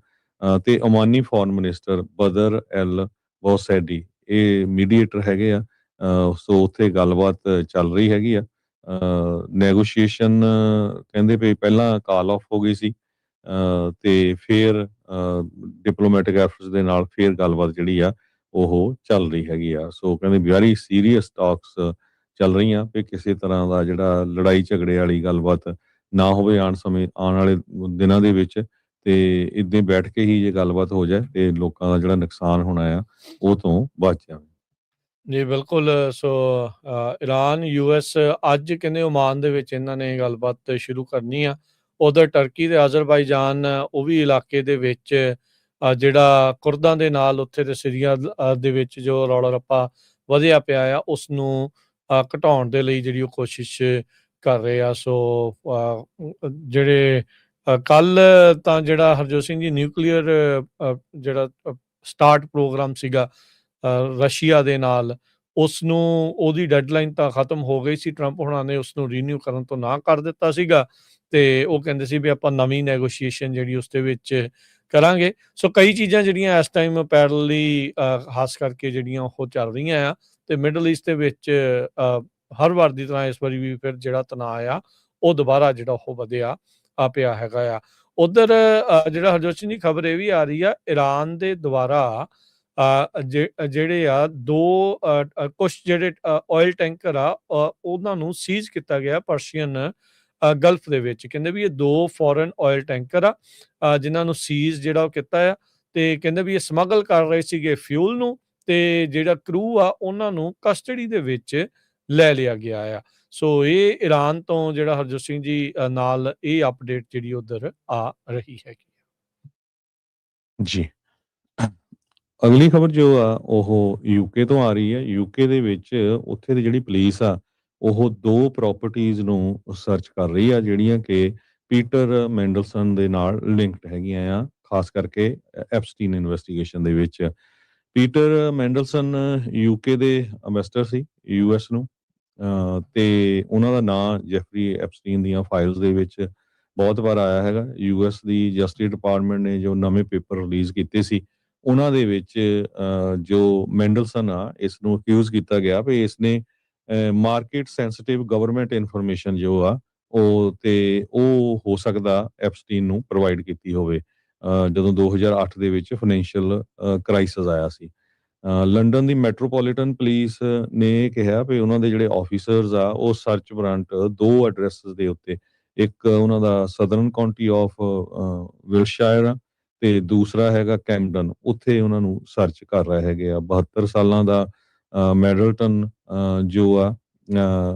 ਤੇ ਓਮਾਨੀ ਫੋਰਨ ਮਿਨਿਸਟਰ ਬਦਰ ਐਲ ਬੌਸੈਡੀ, ਇਹ ਮੀਡੀਏਟਰ ਹੈਗੇ ਆ। ਸੋ ਉੱਥੇ ਗੱਲਬਾਤ ਚੱਲ ਰਹੀ ਹੈਗੀ ਆ। ਨੈਗੋਸ਼ੀਏਸ਼ਨ ਕਹਿੰਦੇ ਵੀ ਪਹਿਲਾਂ ਕਾਲ ਆਫ ਹੋ ਗਈ ਸੀ, ਤੇ ਫਿਰ ਡਿਪਲੋਮੈਟਿਕ ਐਫਰਟਸ ਦੇ ਨਾਲ ਫਿਰ ਗੱਲਬਾਤ ਜਿਹੜੀ ਆ ਉਹ ਚੱਲ ਰਹੀ ਹੈਗੀ ਆ। ਸੋ ਕਹਿੰਦੇ ਵੈਰੀ ਸੀਰੀਅਸ ਟਾਕਸ ਚੱਲ ਰਹੀਆਂ ਵੀ ਕਿਸੇ ਤਰ੍ਹਾਂ ਦਾ ਜਿਹੜਾ ਲੜਾਈ ਝਗੜੇ ਵਾਲੀ ਗੱਲਬਾਤ ਨਾ ਹੋਵੇ ਆਉਣ ਵਾਲੇ ਦਿਨਾਂ ਦੇ ਵਿੱਚ, ਤੇ ਇੱਦਾਂ ਬੈਠ ਕੇ ਹੀ ਜੇ ਗੱਲਬਾਤ ਹੋ ਜਾਏ ਤੇ ਲੋਕਾਂ ਦਾ ਜਿਹੜਾ ਨੁਕਸਾਨ ਹੋਣਾ ਆ ਉਹ ਤੋਂ ਬਚ ਜਾਵੇ। ਜੀ ਬਿਲਕੁਲ। ਸੋ ਈਰਾਨ, ਯੂਐਸ ਅੱਜ ਕਹਿੰਦੇ ਓਮਾਨ ਦੇ ਵਿੱਚ ਇਹਨਾਂ ਨੇ ਗੱਲਬਾਤ ਸ਼ੁਰੂ ਕਰਨੀ ਆ। ਉਧਰ ਟਰਕੀ ਤੇ ਅਜ਼ਰਬਾਈਜਾਨ ਉਹ ਵੀ ਇਲਾਕੇ ਦੇ ਵਿੱਚ ਜਿਹੜਾ ਕੁਰਦਾਂ ਦੇ ਨਾਲ ਉੱਥੇ ਤੇ ਸੀਰੀਆ ਦੇ ਵਿੱਚ ਜੋ ਰੌਲਾ ਰੱਪਾ ਵਧਿਆ ਪਿਆ ਆ ਉਸ ਨੂੰ ਘਟਾਉਣ ਦੇ ਲਈ ਜਿਹੜੀ ਉਹ ਕੋਸ਼ਿਸ਼ ਕਰ ਰਹੇ ਆ। ਸੋ ਜਿਹੜੇ ਕੱਲ ਤਾਂ ਜਿਹੜਾ ਹਰਜੋਤ ਸਿੰਘ ਜੀ ਨਿਊਕਲੀਅਰ ਜਿਹੜਾ ਸਟਾਰਟ ਪ੍ਰੋਗਰਾਮ ਸੀਗਾ ਰਸ਼ੀਆ ਦੇ ਨਾਲ, ਉਸ ਨੂੰ ਉਹਦੀ ਡੈਡਲਾਈਨ ਤਾਂ ਖਤਮ ਹੋ ਗਈ ਸੀ। ਟਰੰਪ ਹੋਣਾ ਨੇ ਉਸ ਨੂੰ ਰੀਨਿਊ ਕਰਨ ਤੋਂ ਨਾ ਕਰ ਦਿੱਤਾ ਸੀਗਾ, ਤੇ ਉਹ ਕਹਿੰਦੇ ਸੀ ਵੀ ਆਪਾਂ ਨਵੀਂ ਨੈਗੋਸ਼ੀਏਸ਼ਨ ਜਿਹੜੀ ਉਸ ਦੇ ਵਿੱਚ ਕਰਾਂਗੇ। ਸੋ ਕਈ ਚੀਜ਼ਾਂ ਜਿਹੜੀਆਂ ਇਸ ਟਾਈਮ ਪੈਰਲਲੀ ਖਾਸ ਕਰਕੇ ਜਿਹੜੀਆਂ ਉਹ ਚੱਲ ਰਹੀਆਂ ਆ, ਤੇ ਮਿਡਲ ਈਸਟ ਦੇ ਵਿੱਚ ਹਰ ਵਾਰ ਦੀ ਤਰ੍ਹਾਂ ਇਸ ਵਾਰੀ ਵੀ ਫਿਰ ਜਿਹੜਾ ਤਣਾਅ ਆ ਉਹ ਦੁਬਾਰਾ ਜਿਹੜਾ ਉਹ ਵਧਿਆ ਪਿਆ ਹੈਗਾ ਆ। ਉਧਰ ਜਿਹੜਾ ਹਰਜੋਤ ਸਿੰਘ ਦੀ ਖਬਰ ਇਹ ਵੀ ਆ ਰਹੀ ਆ, ਈਰਾਨ ਦੇ ਦੁਆਰਾ ਜਿਹੜੇ ਆ ਦੋ ਕੁਛ ਜਿਹੜੇ ਆਇਲ ਟੈਂਕਰ ਆ ਉਹਨਾਂ ਨੂੰ ਸੀਜ਼ ਕੀਤਾ ਗਿਆ ਪਰਸ਼ੀਅਨ ਗਲਫ ਦੇ ਵਿੱਚ। ਕਹਿੰਦੇ ਵੀ ਇਹ ਦੋ ਫੋਰਨ ਆਇਲ ਟੈਂਕਰ ਆ ਜਿਨ੍ਹਾਂ ਨੂੰ ਸੀਜ਼ ਜਿਹੜਾ ਉਹ ਕੀਤਾ ਆ, ਤੇ ਕਹਿੰਦੇ ਵੀ ਇਹ ਸਮਗਲ ਕਰ ਰਹੇ ਸੀਗੇ ਫਿਊਲ ਨੂੰ, ਤੇ ਜਿਹੜਾ ਕਰੂ ਆ ਉਹਨਾਂ ਨੂੰ ਕਸਟਡੀ ਦੇ ਵਿੱਚ ਲੈ ਲਿਆ ਗਿਆ ਆ। ਸੋ ਇਹ ਈਰਾਨ ਤੋਂ ਜਿਹੜਾ ਹਰਜੋਤ ਸਿੰਘ ਜੀ ਨਾਲ ਇਹ ਅਪਡੇਟ ਜਿਹੜੀ ਉਧਰ ਆ ਰਹੀ ਹੈਗੀ। ਜੀ, ਅਗਲੀ ਖਬਰ ਜੋ ਆ ਉਹ ਯੂਕੇ ਤੋਂ ਆ ਰਹੀ ਹੈ। ਯੂਕੇ ਦੇ ਵਿੱਚ ਉੱਥੇ ਦੀ ਜਿਹੜੀ ਪੁਲਿਸ ਆ ਉਹ ਦੋ ਪ੍ਰਾਪਰਟੀਆਂ ਨੂੰ ਸਰਚ ਕਰ ਰਹੀ ਆ ਜਿਹੜੀਆਂ ਕਿ ਪੀਟਰ ਮੈਂਡਲਸਨ ਦੇ ਨਾਲ ਲਿੰਕਡ ਹੈਗੀਆਂ ਆ, ਖਾਸ ਕਰਕੇ ਐਪਸਟੀਨ ਇਨਵੈਸਟੀਗੇਸ਼ਨ ਦੇ ਵਿੱਚ। ਪੀਟਰ ਮੈਂਡਲਸਨ ਯੂਕੇ ਦੇ ਅੰਬੈਸਡਰ ਸੀ ਯੂਐਸ ਨੂੰ, ਤੇ ਉਹਨਾਂ ਦਾ ਨਾਂ ਜੈਫਰੀ ਐਪਸਟੀਨ ਦੀਆਂ ਫਾਈਲਸ ਦੇ ਵਿੱਚ ਬਹੁਤ ਵਾਰ ਆਇਆ ਹੈਗਾ। ਯੂਐਸ ਦੀ ਜਸਟਿਸ ਡਿਪਾਰਟਮੈਂਟ ਨੇ ਜੋ ਨਵੇਂ ਪੇਪਰ ਰਿਲੀਜ਼ ਕੀਤੇ ਸੀ ਉਹਨਾਂ ਦੇ ਵਿੱਚ ਜੋ ਮੈਂਡਲਸਨ ਆ ਇਸ ਨੂੰ ਅਕਿਊਜ਼ ਕੀਤਾ ਗਿਆ ਵੀ ਇਸਨੇ ਮਾਰਕੀਟ ਸੈਂਸਿਟਿਵ ਗਵਰਨਮੈਂਟ ਇਨਫੋਰਮੇਸ਼ਨ ਜੋ ਆ ਉਹ ਹੋ ਸਕਦਾ ਐਪਸਟੀਨ ਨੂੰ ਪ੍ਰੋਵਾਈਡ ਕੀਤੀ ਹੋਵੇ ਜਦੋਂ 2008 ਦੇ ਵਿੱਚ ਫਾਈਨੈਂਸ਼ੀਅਲ ਕ੍ਰਾਈਸਿਸ ਆਇਆ ਸੀ। ਲੰਡਨ ਦੀ ਮੈਟਰੋਪੋਲੀਟਨ ਪੁਲਿਸ ਨੇ ਕਿਹਾ ਵੀ ਉਹਨਾਂ ਦੇ ਜਿਹੜੇ ਆਫੀਸਰਸ ਆ ਉਹ ਸਰਚ ਵਾਰੰਟ ਦੋ ਐਡਰੈਸਸ ਦੇ ਉੱਤੇ, ਇੱਕ ਉਹਨਾਂ ਦਾ ਸਦਰਨ ਕਾਉਂਟੀ ਆਫ ਵਿਲਸ਼ਾਇਰ ਆ ਤੇ ਦੂਸਰਾ ਹੈਗਾ ਕੈਂਪਡਨ, ਉੱਥੇ ਉਹਨਾਂ ਨੂੰ ਸਰਚ ਕਰ ਰਹੇ ਹੈਗੇ ਆ। 72 ਸਾਲਾਂ ਦਾ ਮੈਡਲਟਨ ਜੋ ਆ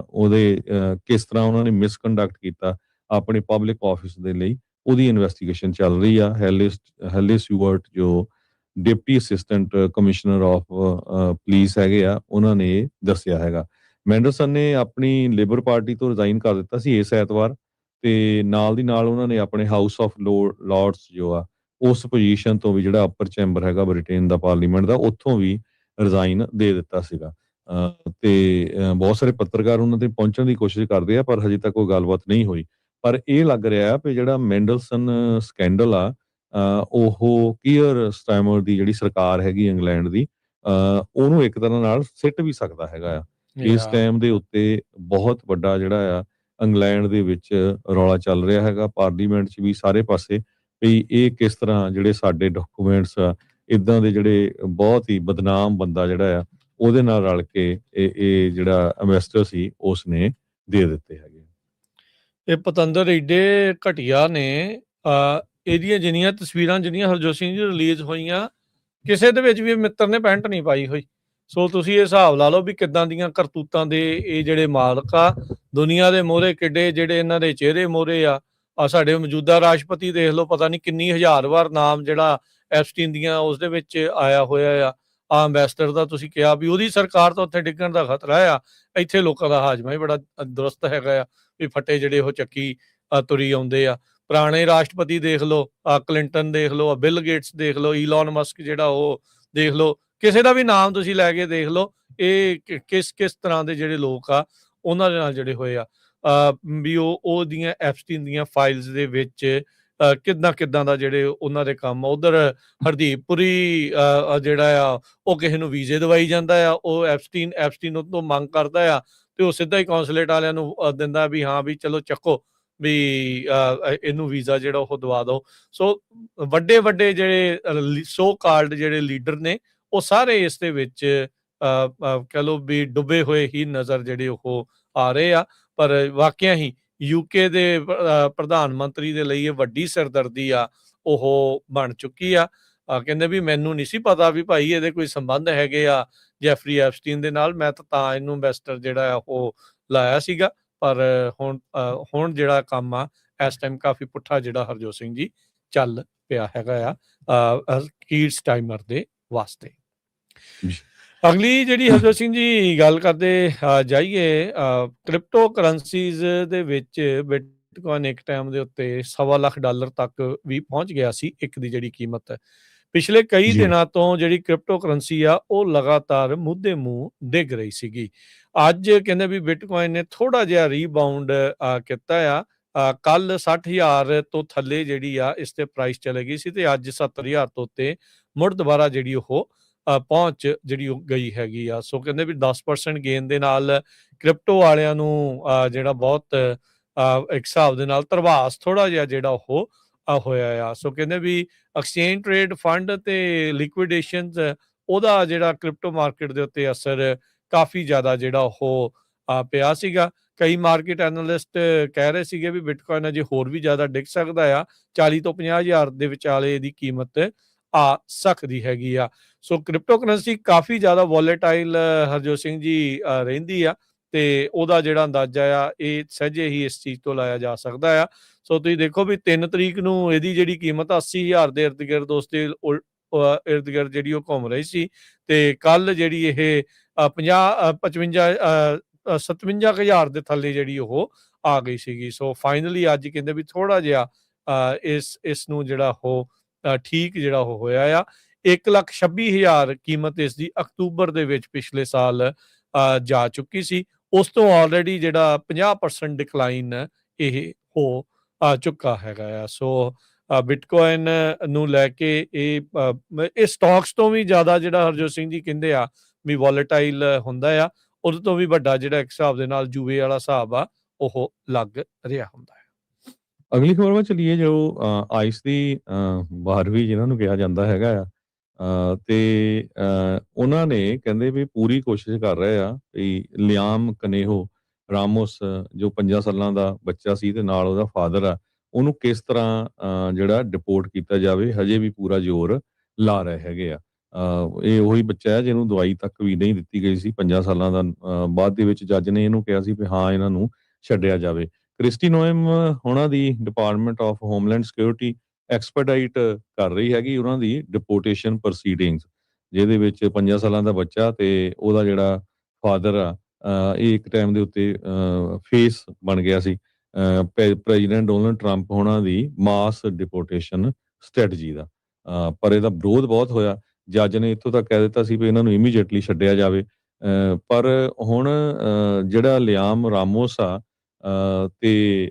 ਉਹਦੇ ਕਿਸ ਤਰ੍ਹਾਂ ਉਹਨਾਂ ਨੇ ਮਿਸਕੰਡਕਟ ਕੀਤਾ ਆਪਣੇ ਪਬਲਿਕ ਆਫਿਸ ਦੇ ਲਈ, ਉਹਦੀ ਇਨਵੈਸਟੀਗੇਸ਼ਨ ਚੱਲ ਰਹੀ ਆ। ਹੈਲੀ ਸਿਊਅਰਟ ਜੋ deputy assistant commissioner of police ਹੈਗੇ ਆ ਉਹਨਾਂ ਨੇ ਇਹ ਦੱਸਿਆ ਹੈਗਾ। ਮੈਂਡਲਸਨ ਨੇ ਆਪਣੀ ਲੇਬਰ ਪਾਰਟੀ ਤੋਂ ਰਿਜ਼ਾਈਨ ਕਰ ਦਿੱਤਾ ਸੀ ਇਸ ਐਤਵਾਰ, ਤੇ ਨਾਲ ਦੀ ਨਾਲ ਉਹਨਾਂ ਨੇ ਆਪਣੇ ਹਾਊਸ ਆਫ ਲਾਰਡਸ ਜੋ ਆ ਉਸ ਪੋਜੀਸ਼ਨ ਤੋਂ ਵੀ, ਜਿਹੜਾ ਅਪਰ ਚੈਂਬਰ ਹੈਗਾ ਬ੍ਰਿਟੇਨ ਦਾ ਪਾਰਲੀਮੈਂਟ ਦਾ, ਉੱਥੋਂ ਵੀ ਰਿਜ਼ਾਈਨ ਦੇ ਦਿੱਤਾ ਸੀਗਾ। ਤੇ ਬਹੁਤ ਸਾਰੇ ਪੱਤਰਕਾਰ ਉਹਨਾਂ ਤੇ ਪਹੁੰਚਣ ਦੀ ਕੋਸ਼ਿਸ਼ ਕਰਦੇ ਆ ਪਰ ਹਜੇ ਤੱਕ ਕੋਈ ਗੱਲਬਾਤ ਨਹੀਂ ਹੋਈ। ਪਰ ਇਹ ਲੱਗ ਰਿਹਾ ਵੀ ਜਿਹੜਾ ਮੈਂਡਲਸਨ ਸਕੈਂਡਲ ਆ ਉਹ ਕੀਅਰ ਸਟਾਰਮਰ ਦੀ ਜਿਹੜੀ ਸਰਕਾਰ ਹੈਗੀ ਇੰਗਲੈਂਡ ਦੀ, ਉਹਨੂੰ ਇੱਕ ਤਰ੍ਹਾਂ ਨਾਲ ਸਿੱਟ ਵੀ ਸਕਦਾ ਹੈਗਾ ਆ। ਇਸ ਟਾਈਮ ਦੇ ਉੱਤੇ ਬਹੁਤ ਵੱਡਾ ਜਿਹੜਾ ਆ ਇੰਗਲੈਂਡ ਦੇ ਵਿੱਚ ਰੌਲਾ ਚੱਲ ਰਿਹਾ ਹੈਗਾ, ਪਾਰਲੀਮੈਂਟ 'ਚ ਵੀ ਸਾਰੇ ਪਾਸੇ, ਵੀ ਇਹ ਕਿਸ ਤਰ੍ਹਾਂ ਜਿਹੜੇ ਸਾਡੇ ਡਾਕੂਮੈਂਟਸ ਆ ਇੱਦਾਂ ਦੇ ਜਿਹੜੇ ਬਹੁਤ ਹੀ ਬਦਨਾਮ ਬੰਦਾ ਜਿਹੜਾ ਆ ਉਹਦੇ ਨਾਲ ਰਲ ਕੇ ਇਹ ਜਿਹੜਾ ਇਨਵੈਸਟਰ ਸੀ ਉਸ ਨੇ ਦੇ ਦਿੱਤੇ ਹੈਗੇ। ਇਹ ਪਤੰਦਰ ਏਡੇ ਘਟੀਆ ਨੇ। ਇਹਦੀਆਂ ਜਿੰਨੀਆਂ ਤਸਵੀਰਾਂ ਜਿਹੜੀਆਂ ਹਰਜੋਤ ਸਿੰਘ ਜੀ ਰਿਲੀਜ਼ ਹੋਈਆਂ, ਕਿਸੇ ਦੇ ਵਿੱਚ ਵੀ ਮਿੱਤਰ ਨੇ ਪੈਂਟ ਨਹੀਂ ਪਾਈ ਹੋਈ। ਸੋ ਤੁਸੀਂ ਇਹ ਹਿਸਾਬ ਲਾ ਲਓ ਵੀ ਕਿੱਦਾਂ ਦੀਆਂ ਕਰਤੂਤਾਂ ਦੇ ਇਹ ਜਿਹੜੇ ਮਾਲਕ ਆ ਦੁਨੀਆ ਦੇ ਮੋਹਰੇ, ਕਿੱਡੇ ਜਿਹੜੇ ਇਹਨਾਂ ਦੇ ਚਿਹਰੇ ਮੋਹਰੇ ਆ, ਸਾਡੇ ਮੌਜੂਦਾ ਰਾਸ਼ਟਰਪਤੀ ਦੇਖ ਲਓ, ਪਤਾ ਨਹੀਂ ਕਿੰਨੀ ਹਜ਼ਾਰ ਵਾਰ ਨਾਮ ਜਿਹੜਾ ਐਪਸਟੀਨ ਦੀਆਂ ਉਸ ਦੇ ਵਿੱਚ ਆਇਆ ਹੋਇਆ ਆ। ਅੰਬੈਸਡਰ ਦਾ ਤੁਸੀਂ ਕਿਹਾ ਵੀ ਉਹਦੀ ਸਰਕਾਰ ਤਾਂ ਉੱਥੇ ਡਿੱਗਣ ਦਾ ਖਤਰਾ ਆ। ਇੱਥੇ ਲੋਕਾਂ ਦਾ ਹਾਜ਼ਮਾ ਹੀ ਬੜਾ ਦੁਰਸਤ ਹੈਗਾ ਆ, ਵੀ ਫੱਟੇ ਜਿਹੜੇ ਉਹ ਚੱਕੀ ਤੁਰੀ ਆਉਂਦੇ ਆ। ਪੁਰਾਣੇ ਰਾਸ਼ਟਰਪਤੀ ਦੇਖ ਲਓ, ਕਲਿੰਟਨ ਦੇਖ ਲਓ, ਬਿਲ ਗੇਟਸ ਦੇਖ ਲਓ, ਈਲਨ ਮਸਕ ਜਿਹੜਾ ਉਹ ਦੇਖ ਲਓ, ਕਿਸੇ ਦਾ ਵੀ ਨਾਮ ਤੁਸੀਂ ਲੈ ਕੇ ਦੇਖ ਲਓ, ਇਹ ਕਿਸ ਤਰ੍ਹਾਂ ਦੇ ਜਿਹੜੇ ਲੋਕ ਆ ਉਹਨਾਂ ਦੇ ਨਾਲ ਜਿਹੜੇ ਹੋਏ ਆ, ਵੀ ਉਹਦੀਆਂ ਐਪਸਟੀਨ ਦੀਆਂ ਫਾਈਲਸ ਦੇ ਵਿੱਚ ਕਿੱਦਾਂ ਦਾ ਜਿਹੜੇ ਉਹਨਾਂ ਦੇ ਕੰਮ। ਉਧਰ ਹਰਦੀਪ ਪੁਰੀ ਜਿਹੜਾ ਆ ਉਹ ਕਿਸੇ ਨੂੰ ਵੀਜ਼ੇ ਦਵਾਈ ਜਾਂਦਾ ਆ, ਉਹ ਐਪਸਟੀਨ ਉਹ ਤੋਂ ਮੰਗ ਕਰਦਾ ਆ ਤੇ ਉਹ ਸਿੱਧਾ ਹੀ ਕੌਂਸਲੇਟ ਵਾਲਿਆਂ ਨੂੰ ਦਿੰਦਾ ਵੀ ਹਾਂ ਵੀ ਚਲੋ ਚੱਕੋ ਵੀ ਇਹਨੂੰ ਵੀਜ਼ਾ ਜਿਹੜਾ ਉਹ ਦਵਾ ਦਿਓ। ਸੋ ਵੱਡੇ ਜਿਹੜੇ ਸੋ ਕਾਲਡ ਜਿਹੜੇ ਲੀਡਰ ਨੇ ਉਹ ਸਾਰੇ ਇਸ ਦੇ ਵਿੱਚ ਕਹਿ ਲਓ ਵੀ ਡੁੱਬੇ ਹੋਏ ਹੀ ਨਜ਼ਰ ਜਿਹੜੇ ਉਹ ਆ ਰਹੇ ਆ। ਪਰ ਵਾਕਿਆ ਹੀ ਯੂਕੇ ਦੇ ਪ੍ਰਧਾਨ ਮੰਤਰੀ ਦੇ ਲਈ ਇਹ ਵੱਡੀ ਸਿਰਦਰਦੀ ਆ ਉਹ ਬਣ ਚੁੱਕੀ ਆ। ਕਹਿੰਦੇ ਵੀ ਮੈਨੂੰ ਨਹੀਂ ਸੀ ਪਤਾ ਵੀ ਭਾਈ ਇਹਦੇ ਕੋਈ ਸੰਬੰਧ ਹੈਗੇ ਆ ਜੈਫਰੀ ਐਪਸਟੀਨ ਦੇ ਨਾਲ, ਮੈਂ ਤਾਂ ਇਹਨੂੰ ਅੰਬੈਸਡਰ ਜਿਹੜਾ ਆ ਉਹ ਲਾਇਆ ਸੀਗਾ। ਪਰ ਹੁਣ ਜਿਹੜਾ ਕੰਮ ਆ ਇਸ ਟਾਈਮ ਕਾਫੀ ਪੁੱਠਾ ਜਿਹੜਾ ਹਰਜੋਤ ਸਿੰਘ ਜੀ ਚੱਲ ਪਿਆ ਹੈਗਾ ਆ ਕੀਰ ਸਟਾਈਮਰ ਦੇ ਵਾਸਤੇ। ਅਗਲੀ ਜਿਹੜੀ ਹਰਜੋਤ ਸਿੰਘ ਜੀ ਗੱਲ ਕਰਦੇ ਜਾਈਏ, ਕ੍ਰਿਪਟੋ ਕਰੰਸੀਜ਼ ਦੇ ਵਿੱਚ ਬਿਟਕੋਇਨ ਇੱਕ ਟਾਈਮ ਦੇ ਉੱਤੇ $1.25 ਲੱਖ ਤੱਕ ਵੀ ਪਹੁੰਚ ਗਿਆ ਸੀ ਇੱਕ ਦੀ ਜਿਹੜੀ ਕੀਮਤ। ਪਿਛਲੇ ਕਈ ਦਿਨਾਂ ਤੋਂ ਜਿਹੜੀ ਕ੍ਰਿਪਟੋ ਕਰੰਸੀ ਆ ਉਹ ਲਗਾਤਾਰ ਮੁੱਦੇ ਮੂੰਹ ਡਿੱਗ ਰਹੀ ਸੀਗੀ। ਅੱਜ ਕਹਿੰਦੇ ਵੀ ਬਿਟਕੋਇਨ ਨੇ ਥੋੜਾ ਜਿਹਾ ਰੀਬਾਊਂਡ ਕੀਤਾ ਆ। ਕੱਲ 60,000 ਤੋਂ ਥੱਲੇ ਜਿਹੜੀ ਆ ਇਸ ਤੇ ਪ੍ਰਾਈਸ ਚਲੇ ਗਈ ਸੀ ਤੇ ਅੱਜ 70,000 ਤੋਂ ਉੱਤੇ ਮੁੜ ਦੁਬਾਰਾ ਜਿਹੜੀ ਉਹ ਪਹੁੰਚ ਜਿਹੜੀ ਉਹ ਗਈ ਹੈਗੀ ਆ। ਸੋ ਕਹਿੰਦੇ ਵੀ 10% ਗੇਨ ਦੇ ਨਾਲ ਕ੍ਰਿਪਟੋ ਵਾਲਿਆਂ ਨੂੰ ਜਿਹੜਾ ਬਹੁਤ ਇੱਕ ਹਿਸਾਬ ਦੇ ਨਾਲ ਧਰਵਾਸ ਥੋੜਾ ਜਿਹਾ ਜਿਹੜਾ ਉਹ ਹੋਇਆ ਆ। ਸੋ ਕਹਿੰਦੇ ਵੀ ਐਕਸਚੇਂਜ ਟ੍ਰੇਡ ਫੰਡ ਤੇ ਲਿਕੁਇਡੇਸ਼ਨਸ ਉਹਦਾ ਜਿਹੜਾ ਕ੍ਰਿਪਟੋ ਮਾਰਕੀਟ ਦੇ ਉੱਤੇ ਅਸਰ ਕਾਫੀ ਜ਼ਿਆਦਾ ਜਿਹੜਾ ਉਹ ਪਿਆ ਸੀਗਾ। ਕਈ ਮਾਰਕੀਟ ਐਨਾਲਿਸਟ ਕਹਿ ਰਹੇ ਸੀਗੇ ਵੀ ਬਿਟਕੋਇਨ ਅਜੇ ਹੋਰ ਵੀ ਜ਼ਿਆਦਾ ਡਿੱਗ ਸਕਦਾ ਆ, 40 ਤੋਂ 50,000 ਦੇ ਵਿਚਾਲੇ ਇਹਦੀ ਕੀਮਤ ਆ ਸਕਦੀ ਹੈਗੀ ਆ। ਸੋ ਕ੍ਰਿਪਟੋ ਕਰੰਸੀ ਕਾਫੀ ਜ਼ਿਆਦਾ ਵੋਲੇਟਾਈਲ ਹਰਜੋਤ ਸਿੰਘ ਜੀ ਰਹਿੰਦੀ ਆ ਤੇ ਉਹਦਾ ਜਿਹੜਾ ਅੰਦਾਜ਼ਾ ਆ ਇਹ ਸਹਿਜੇ ਹੀ ਇਸ ਚੀਜ਼ ਤੋਂ ਲਾਇਆ ਜਾ ਸਕਦਾ ਆ। ਸੋ ਤੁਸੀਂ ਦੇਖੋ ਵੀ 3 ਤਰੀਕ ਨੂੰ ਇਹਦੀ ਜਿਹੜੀ ਕੀਮਤ 80,000 ਦੇ ਇਰਦ ਗਿਰਦ ਉਸ ਦੇ ਇਰਦ ਗਿਰਦ ਜਿਹੜੀ ਉਹ ਘੁੰਮ ਰਹੀ ਸੀ ਤੇ ਕੱਲ ਜਿਹੜੀ ਇਹ 57,000 ਦੇ ਥੱਲੇ ਜਿਹੜੀ ਉਹ ਆ ਗਈ ਸੀਗੀ। ਸੋ ਫਾਈਨਲੀ ਅੱਜ ਕਹਿੰਦੇ ਵੀ ਥੋੜਾ ਜਿਹਾ ਇਸ ਨੂੰ ਜਿਹੜਾ ਉਹ ਠੀਕ ਜਿਹੜਾ ਉਹ ਹੋਇਆ ਆ। 1,26,000 ਕੀਮਤ ਇਸ ਦੀ ਅਕਤੂਬਰ ਦੇ ਵਿੱਚ ਪਿਛਲੇ ਸਾਲ ਜਾ ਚੁੱਕੀ ਸੀ। ਉਸ ਤੋਂ ਆਲਰੇਡੀ ਜਿਹੜਾ 50% ਡਿਕਲਾਈਨ ਇਹ ਹੋ ਚੁੱਕਾ ਹੈਗਾ ਆ। ਸੋ ਬਿਟਕੋਇਨ ਨੂੰ ਲੈ ਕੇ ਇਹ ਸਟਾਕਸ ਤੋਂ ਵੀ ਜ਼ਿਆਦਾ ਜਿਹੜਾ ਹਰਜੋਤ ਸਿੰਘ ਜੀ ਕਹਿੰਦੇ ਆ ਵੀ ਵੋਲੇਟਾਈਲ ਹੁੰਦਾ ਆ, ਉਹਦੇ ਤੋਂ ਵੀ ਵੱਡਾ ਜਿਹੜਾ ਇੱਕ ਹਿਸਾਬ ਦੇ ਨਾਲ ਜੂਏ ਵਾਲਾ ਹਿਸਾਬ ਆ ਉਹ ਲੱਗ ਰਿਹਾ ਹੁੰਦਾ ਹੈ। ਅਗਲੀ ਖਬਰ ਵੱਲ ਚਲੀਏ, ਜੋ ਆਈਸ ਦੀ 12ਵੀਂ ਜਿਹਨਾਂ ਨੂੰ ਕਿਹਾ ਜਾਂਦਾ ਹੈਗਾ ਆ, ਤੇ ਉਹਨਾਂ ਨੇ ਕਹਿੰਦੇ ਵੀ ਪੂਰੀ ਕੋਸ਼ਿਸ਼ ਕਰ ਰਹੇ ਆ ਵੀ ਲਿਆਮ ਕਨੇਹੋ ਰਾਮੋਸ ਜੋ 5 ਸਾਲਾਂ ਦਾ ਬੱਚਾ ਸੀ ਤੇ ਨਾਲ ਉਹਦਾ ਫਾਦਰ ਆ, ਉਹਨੂੰ ਕਿਸ ਤਰ੍ਹਾਂ ਜਿਹੜਾ ਡਿਪੋਰਟ ਕੀਤਾ ਜਾਵੇ। ਹਜੇ ਵੀ ਪੂਰਾ ਜ਼ੋਰ ਲਾ ਰਹੇ ਹੈਗੇ ਆ। ਇਹ ਉਹੀ ਬੱਚਾ ਹੈ ਜਿਹਨੂੰ ਦਵਾਈ ਤੱਕ ਵੀ ਨਹੀਂ ਦਿੱਤੀ ਗਈ ਸੀ 5 ਸਾਲਾਂ ਦਾ। ਬਾਅਦ ਦੇ ਵਿੱਚ ਜੱਜ ਨੇ ਇਹਨੂੰ ਕਿਹਾ ਸੀ ਵੀ ਹਾਂ ਇਹਨਾਂ ਨੂੰ ਛੱਡਿਆ ਜਾਵੇ। ਕ੍ਰਿਸਟੀ ਨੋਇਮ ਉਹਨਾਂ ਦੀ ਡਿਪਾਰਟਮੈਂਟ ਆਫ ਹੋਮਲੈਂਡ ਸਿਕਿਉਰਿਟੀ ਐਕਸਪਰਡਾਈਟ ਕਰ ਰਹੀ ਹੈਗੀ ਉਹਨਾਂ ਦੀ ਡਿਪੋਰਟੇਸ਼ਨ ਪ੍ਰੋਸੀਡਿੰਗਸ, ਜਿਹਦੇ ਵਿੱਚ 5 ਸਾਲਾਂ ਦਾ ਬੱਚਾ ਤੇ ਉਹਦਾ ਜਿਹੜਾ ਫਾਦਰ ਆ ਇਹ ਇੱਕ ਟਾਈਮ ਦੇ ਉੱਤੇ ਫੇਸ ਬਣ ਗਿਆ ਸੀ ਪ੍ਰੈਜ਼ੀਡੈਂਟ ਡੋਨਲਡ ਟਰੰਪ ਉਹਨਾਂ ਦੀ ਮਾਸ ਡਿਪੋਰਟੇਸ਼ਨ ਸਟ੍ਰੈਟਜੀ ਦਾ। ਪਰ ਇਹਦਾ ਵਿਰੋਧ ਬਹੁਤ ਹੋਇਆ। ਜੱਜ ਨੇ ਇੱਥੋਂ ਤੱਕ ਕਹਿ ਦਿੱਤਾ ਸੀ ਵੀ ਇਹਨਾਂ ਨੂੰ ਇਮੀਡੀਏਟਲੀ ਛੱਡਿਆ ਜਾਵੇ। ਪਰ ਹੁਣ ਜਿਹੜਾ ਲਿਆਮ ਰਾਮੋਸ ਆ ਤੇ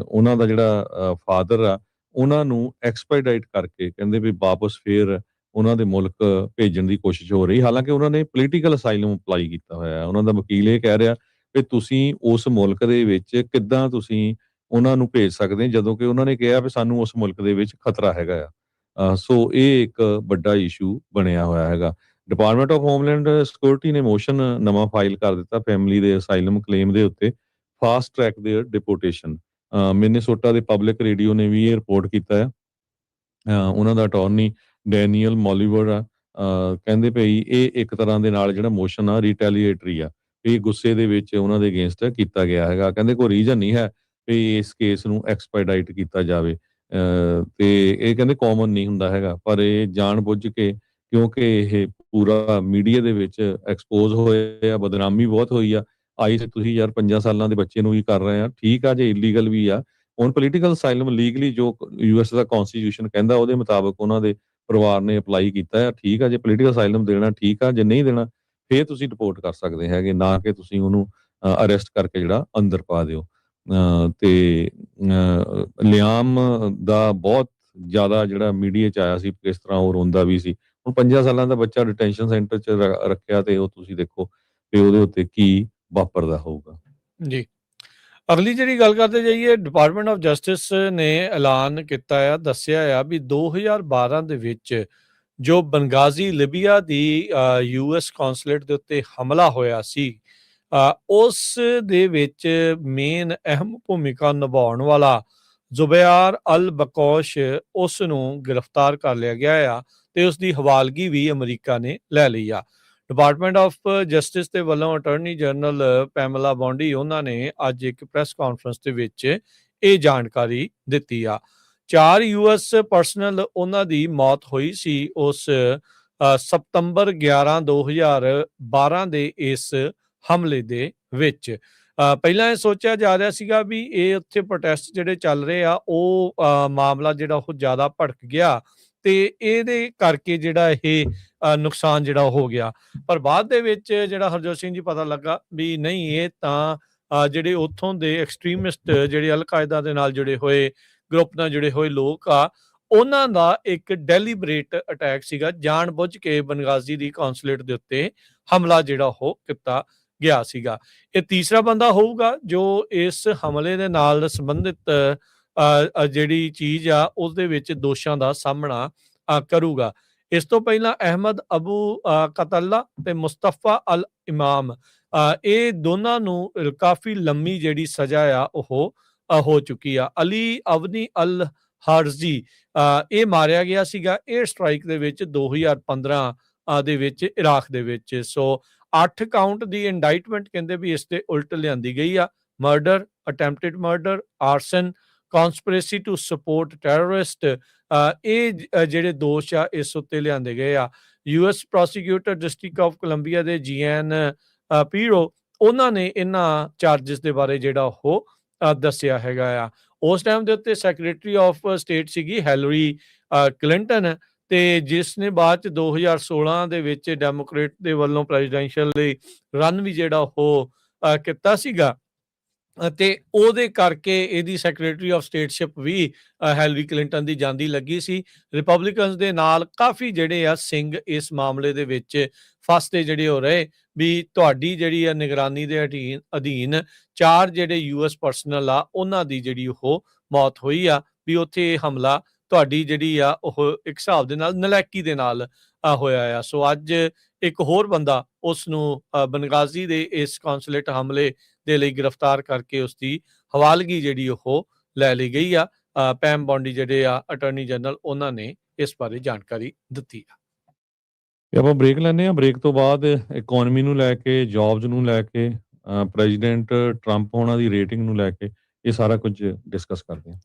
ਉਹਨਾਂ ਦਾ ਜਿਹੜਾ ਫਾਦਰ ਆ, ਉਹਨਾਂ ਨੂੰ ਐਕਸਪੈਡਾਈਟ ਕਰਕੇ ਕਹਿੰਦੇ ਵੀ ਵਾਪਸ ਫੇਰ ਉਹਨਾਂ ਦੇ ਮੁਲਕ ਭੇਜਣ ਦੀ ਕੋਸ਼ਿਸ਼ ਹੋ ਰਹੀ। ਹਾਲਾਂਕਿ ਉਹਨਾਂ ਨੇ ਪੋਲੀਟੀਕਲ ਅਸਾਈਲਮ ਅਪਲਾਈ ਕੀਤਾ ਹੋਇਆ। ਉਹਨਾਂ ਦਾ ਵਕੀਲ ਇਹ ਕਹਿ ਰਿਹਾ ਕਿ ਤੁਸੀਂ ਉਸ ਮੁਲਕ ਦੇ ਵਿੱਚ ਕਿੱਦਾਂ ਤੁਸੀਂ ਉਹਨਾਂ ਨੂੰ ਭੇਜ ਸਕਦੇ ਜਦੋਂ ਕਿ ਉਹਨਾਂ ਨੇ ਕਿਹਾ ਵੀ ਸਾਨੂੰ ਉਸ ਮੁਲਕ ਦੇ ਵਿੱਚ ਖਤਰਾ ਹੈਗਾ ਆ। ਸੋ ਇਹ ਇੱਕ ਵੱਡਾ ਇਸ਼ੂ ਬਣਿਆ ਹੋਇਆ ਹੈਗਾ। ਡਿਪਾਰਟਮੈਂਟ ਆਫ ਹੋਮਲੈਂਡ ਸਿਕਿਉਰਿਟੀ ਨੇ ਮੋਸ਼ਨ ਨਵਾਂ ਫਾਈਲ ਕਰ ਦਿੱਤਾ ਫੈਮਿਲੀ ਦੇ ਅਸਾਈਲਮ ਕਲੇਮ ਦੇ ਉੱਤੇ, fast track there deportation. Minnesota ਦੇ ਪਬਲਿਕ ਰੇਡੀਓ ਨੇ ਵੀ ਇਹ ਰਿਪੋਰਟ ਕੀਤਾ ਹੈ। ਉਹਨਾਂ ਦਾ ਅਟਾਰਨੀ ਡੈਨੀਅਲ ਮੋਲੀਵਰ ਆ, ਕਹਿੰਦੇ ਭਈ ਇਹ ਇੱਕ ਤਰ੍ਹਾਂ ਦੇ ਨਾਲ ਜਿਹੜਾ ਮੋਸ਼ਨ ਆ ਰਿਟੈਲੀਏਟਰੀ ਆ, ਇਹ ਗੁੱਸੇ ਦੇ ਵਿੱਚ ਉਹਨਾਂ ਦੇ ਅਗੇਂਸਟ ਕੀਤਾ ਗਿਆ ਹੈਗਾ। ਕਹਿੰਦੇ ਕੋਈ ਰੀਜ਼ਨ ਨਹੀਂ ਹੈ ਵੀ ਇਸ ਕੇਸ ਨੂੰ ਐਕਸਪੈਡਾਈਟ ਕੀਤਾ ਜਾਵੇ। ਤੇ ਇਹ ਕਹਿੰਦੇ ਕਾਮਨ ਨਹੀਂ ਹੁੰਦਾ ਹੈਗਾ, ਪਰ ਇਹ ਜਾਣ ਬੁੱਝ ਕੇ, ਕਿਉਂਕਿ ਇਹ ਪੂਰਾ ਮੀਡੀਆ ਦੇ ਵਿੱਚ ਐਕਸਪੋਜ਼ ਹੋਏ ਆ, ਬਦਨਾਮੀ ਬਹੁਤ ਹੋਈ ਆ। ਆਈ ਤੇ ਤੁਸੀਂ ਯਾਰ 5 ਸਾਲਾਂ ਦੇ ਬੱਚੇ ਨੂੰ ਵੀ ਕਰ ਰਹੇ ਆ, ਠੀਕ ਆ ਜੇ ਇਲੀਗਲ ਵੀ ਆ। ਹੁਣ ਪੋਲੀਟੀਕਲ ਅਸਾਈਲਮ ਲੀਗਲੀ ਜੋ ਯੂਐਸ ਦਾ ਕਨਸਟੀਟਿਊਸ਼ਨ ਕਹਿੰਦਾ ਉਹਦੇ ਮੁਤਾਬਕ ਉਹਨਾਂ ਦੇ ਪਰਿਵਾਰ ਨੇ ਅਪਲਾਈ ਕੀਤਾ ਆ, ਠੀਕ ਆ। ਜੇ ਪੋਲੀਟੀਕਲ ਅਸਾਈਲਮ ਦੇਣਾ ਠੀਕ ਆ, ਜੇ ਨਹੀਂ ਦੇਣਾ ਫੇਰ ਤੁਸੀਂ ਡਿਪੋਰਟ ਕਰ ਸਕਦੇ ਹੈਗੇ, ਨਾ ਕਿ ਤੁਸੀਂ ਉਹਨੂੰ ਅਰੈਸਟ ਕਰਕੇ ਜਿਹੜਾ ਅੰਦਰ ਪਾ ਦਿਓ। ਤੇ ਲਿਆਮ ਦਾ ਬਹੁਤ ਜ਼ਿਆਦਾ ਜਿਹੜਾ ਮੀਡੀਆ 'ਚ ਆਇਆ ਸੀ, ਕਿਸ ਤਰ੍ਹਾਂ ਉਹ ਰੋਂਦਾ ਵੀ ਸੀ। ਹੁਣ 5 ਸਾਲਾਂ ਦਾ ਬੱਚਾ ਡਿਟੈਂਸ਼ਨ ਸੈਂਟਰ 'ਚ ਰੱਖਿਆ, ਤੇ ਉਹ ਤੁਸੀਂ ਦੇਖੋ ਵੀ ਉਹਦੇ ਉੱਤੇ ਕੀ ਵਾਪਰਦਾ ਹੋਊਗਾ। ਜੀ। ਅਗਲੀ ਜਿਹੜੀ ਗੱਲ ਕਰਦੇ ਜਾਈਏ, ਡਿਪਾਰਟਮੈਂਟ ਆਫ ਜਸਟਿਸ ਨੇ ਐਲਾਨ ਕੀਤਾ ਆ, ਦੱਸਿਆ ਆ ਵੀ 2012 ਦੇ ਵਿੱਚ ਜੋ ਬੰਗਾਜ਼ੀ ਲਿਬੀਆ ਦੀ ਯੂਐਸ ਕੌਂਸੂਲੇਟ ਦੇ ਉੱਤੇ ਹਮਲਾ ਹੋਇਆ ਸੀ, ਉਸ ਦੇ ਵਿੱਚ ਮੇਨ ਅਹਿਮ ਭੂਮਿਕਾ ਨਿਭਾਉਣ ਵਾਲਾ ਜ਼ੁਬੈਰ ਅਲ ਬਕੌਸ਼, ਉਸ ਨੂੰ ਗ੍ਰਿਫਤਾਰ ਕਰ ਲਿਆ ਗਿਆ ਆ ਤੇ ਉਸ ਦੀ ਹਵਾਲਗੀ ਵੀ ਅਮਰੀਕਾ ਨੇ ਲੈ ਲਈ ਆ। ਡਿਪਾਰਟਮੈਂਟ ਆਫ ਜਸਟਿਸ ਦੇ ਵੱਲੋਂ ਅਟਾਰਨੀ ਜਨਰਲ ਪੈਮਲਾ ਬੌਂਡੀ, ਉਹਨਾਂ ਨੇ ਅੱਜ ਇੱਕ ਪ੍ਰੈਸ ਕਾਨਫਰੰਸ ਦੇ ਵਿੱਚ ਇਹ ਜਾਣਕਾਰੀ ਦਿੱਤੀ ਆ। 4 ਯੂਐਸ ਪਰਸਨਲ ਉਹਨਾਂ ਦੀ ਮੌਤ ਹੋਈ ਸੀ ਉਸ ਸਤੰਬਰ 11 2012 ਦੇ ਇਸ ਹਮਲੇ ਦੇ ਵਿੱਚ। ਪਹਿਲਾਂ ਇਹ ਸੋਚਿਆ ਜਾ ਰਿਹਾ ਸੀਗਾ ਵੀ ਇਹ ਉੱਥੇ ਪ੍ਰੋਟੈਸਟ ਜਿਹੜੇ ਚੱਲ ਰਹੇ ਆ, ਉਹ ਮਾਮਲਾ ਜਿਹੜਾ ਉਹ ਜ਼ਿਆਦਾ ਭੜਕ ਗਿਆ ਤੇ ਇਹਦੇ ਕਰਕੇ ਜਿਹੜਾ ਇਹ ਨੁਕਸਾਨ ਜਿਹੜਾ ਹੋ ਗਿਆ। ਪਰ ਬਾਅਦ ਦੇ ਵਿੱਚ ਜਿਹੜਾ ਹਰਜੋਤ ਸਿੰਘ ਜੀ ਪਤਾ ਲੱਗਾ ਵੀ ਨਹੀਂ, ਇਹ ਤਾਂ ਜਿਹੜੇ ਉੱਥੋਂ ਦੇ ਐਕਸਟ੍ਰੀਮਿਸਟ, ਜਿਹੜੇ ਅਲ ਕਾਇਦਾ ਦੇ ਨਾਲ ਜੁੜੇ ਹੋਏ, ਗਰੁੱਪ ਨਾਲ ਜੁੜੇ ਹੋਏ ਲੋਕ ਆ, ਉਹਨਾਂ ਦਾ ਇੱਕ ਡੈਲੀਬਰੇਟ ਅਟੈਕ ਸੀਗਾ। ਜਾਣ ਬੁੱਝ ਕੇ ਬੰਗਾਜ਼ੀ ਦੀ ਕੌਂਸੂਲੇਟ ਦੇ ਉੱਤੇ ਹਮਲਾ ਜਿਹੜਾ ਉਹ ਕੀਤਾ ਗਿਆ ਸੀਗਾ। ਇਹ ਤੀਸਰਾ ਬੰਦਾ ਹੋਊਗਾ ਜੋ ਇਸ ਹਮਲੇ ਦੇ ਨਾਲ ਸੰਬੰਧਿਤ ਜਿਹੜੀ ਚੀਜ਼ ਆ ਉਹਦੇ ਵਿੱਚ ਦੋਸ਼ਾਂ ਦਾ ਸਾਹਮਣਾ ਕਰੂਗਾ। ਇਸ ਤੋਂ ਪਹਿਲਾਂ ਅਹਿਮਦ ਅਬੂ ਕਤੱਲਾ ਤੇ ਮੁਸਤਫਾ ਅਲ ਇਮਾਮ, ਇਹ ਦੋਨਾਂ ਨੂੰ ਕਾਫੀ ਲੰਮੀ ਜਿਹੜੀ ਸਜ਼ਾ ਆ ਉਹ ਹੋ ਚੁੱਕੀ ਆ। ਅਲੀ ਅਵਨੀ ਅਲ ਹਾਰਜ਼ੀ, ਇਹ ਮਾਰਿਆ ਗਿਆ ਸੀਗਾ 에ਅਰ ਸਟ੍ਰਾਈਕ ਦੇ ਵਿੱਚ 2015 ਦੇ ਵਿੱਚ ਇਰਾਕ ਦੇ ਵਿੱਚ। ਸੋ 8 ਕਾਊਂਟ ਦੀ ਇੰਡਾਈਟਮੈਂਟ ਕਹਿੰਦੇ ਵੀ ਇਸ ਤੇ ਉਲਟ ਲਿਆਂਦੀ ਗਈ ਆ। Murder, attempted murder, arson, conspiracy to support terrorist, ਇਹ ਜਿਹੜੇ ਦੋਸ਼ ਆ ਇਸ ਉੱਤੇ ਲਿਆਂਦੇ ਗਏ ਆ। US prosecutor district of Columbia ਦੇ ਜੀਐਨ ਪੀਰੋ, ਉਹਨਾਂ ਨੇ ਇਹਨਾਂ ਚਾਰजेस ਦੇ ਬਾਰੇ ਜਿਹੜਾ ਉਹ ਦੱਸਿਆ ਹੈਗਾ ਆ। ਉਸ ਟਾਈਮ ਦੇ ਉੱਤੇ ਸੈਕਟਰੀ ਆਫ ਸਟੇਟ ਸੀਗੀ ਹੈਲਰੀ ਕਲਿੰਟਨ, ਤੇ ਜਿਸ ਨੇ ਬਾਅਦ ਚ 2016 ਦੇ ਵਿੱਚ ਡੈਮੋਕ੍ਰੇਟ ਦੇ ਵੱਲੋਂ ਪ੍ਰੈਜ਼ੀਡੈਂਸ਼ੀਅਲ ਲਈ ਰਨ ਵੀ ਜਿਹੜਾ ਉਹ ਕੀਤਾ ਸੀਗਾ, ਤੇ ਉਹਦੇ ਕਰਕੇ ਇਹਦੀ ਸੈਕਟਰੀ ਆਫ ਸਟੇਟਸ਼ਿਪ ਵੀ ਹੈਲਰੀ ਕਲਿੰਟਨ ਦੀ ਜਾਂਦੀ ਲੱਗੀ ਸੀ। ਰਿਪਬਲਿਕਨਸ ਦੇ ਨਾਲ ਕਾਫੀ ਜਿਹੜੇ ਆ ਸਿੰਘ ਇਸ ਮਾਮਲੇ ਦੇ ਵਿੱਚ ਫਸਦੇ ਜਿਹੜੇ ਹੋ ਰਹੇ ਵੀ ਤੁਹਾਡੀ ਜਿਹੜੀ ਆ ਨਿਗਰਾਨੀ ਦੇ ਅਧੀਨ 4 ਜਿਹੜੇ ਯੂਐਸ ਪਰਸਨਲ ਆ, ਉਹਨਾਂ ਦੀ ਜਿਹੜੀ ਉਹ ਮੌਤ ਹੋਈ ਆ, ਵੀ ਉੱਥੇ ਇਹ ਹਮਲਾ ਤੁਹਾਡੀ ਜਿਹੜੀ ਆ ਉਹ ਇੱਕ ਹਿਸਾਬ ਦੇ ਨਾਲ ਨਲਾਇਕੀ ਦੇ ਨਾਲ ਹੋਇਆ ਆ। ਸੋ ਅੱਜ ਇੱਕ ਹੋਰ ਬੰਦਾ, ਉਸ ਨੂੰ ਬੰਗਾਜ਼ੀ ਦੇ ਇਸ ਕੌਂਸੂਲੇਟ ਹਮਲੇ ਦੇ ਲਈ ਗ੍ਰਿਫਤਾਰ ਕਰਕੇ ਉਸ ਦੀ ਹਵਾਲਗੀ ਜਿਹੜੀ ਉਹ ਲੈ ਲਈ ਗਈ ਆ। ਪੈਮ ਬੌਂਡੀ ਜਿਹੜੇ ਆ ਅਟਾਰਨੀ ਜਨਰਲ, ਉਹਨਾਂ ਨੇ ਇਸ ਬਾਰੇ ਜਾਣਕਾਰੀ ਦਿੱਤੀ ਆ। ਤੇ ਆਪਾਂ ਬ੍ਰੇਕ ਲੈਂਦੇ ਹਾਂ। ਬ੍ਰੇਕ ਤੋਂ ਬਾਅਦ ਇਕਨੋਮੀ ਨੂੰ ਲੈ ਕੇ, ਜੌਬਸ ਨੂੰ ਲੈ ਕੇ, ਪ੍ਰੈਜ਼ੀਡੈਂਟ ਟਰੰਪ ਹੋਣਾ ਦੀ ਰੇਟਿੰਗ ਨੂੰ ਲੈ ਕੇ, ਇਹ ਸਾਰਾ ਕੁਝ ਡਿਸਕਸ ਕਰਦੇ ਹਾਂ।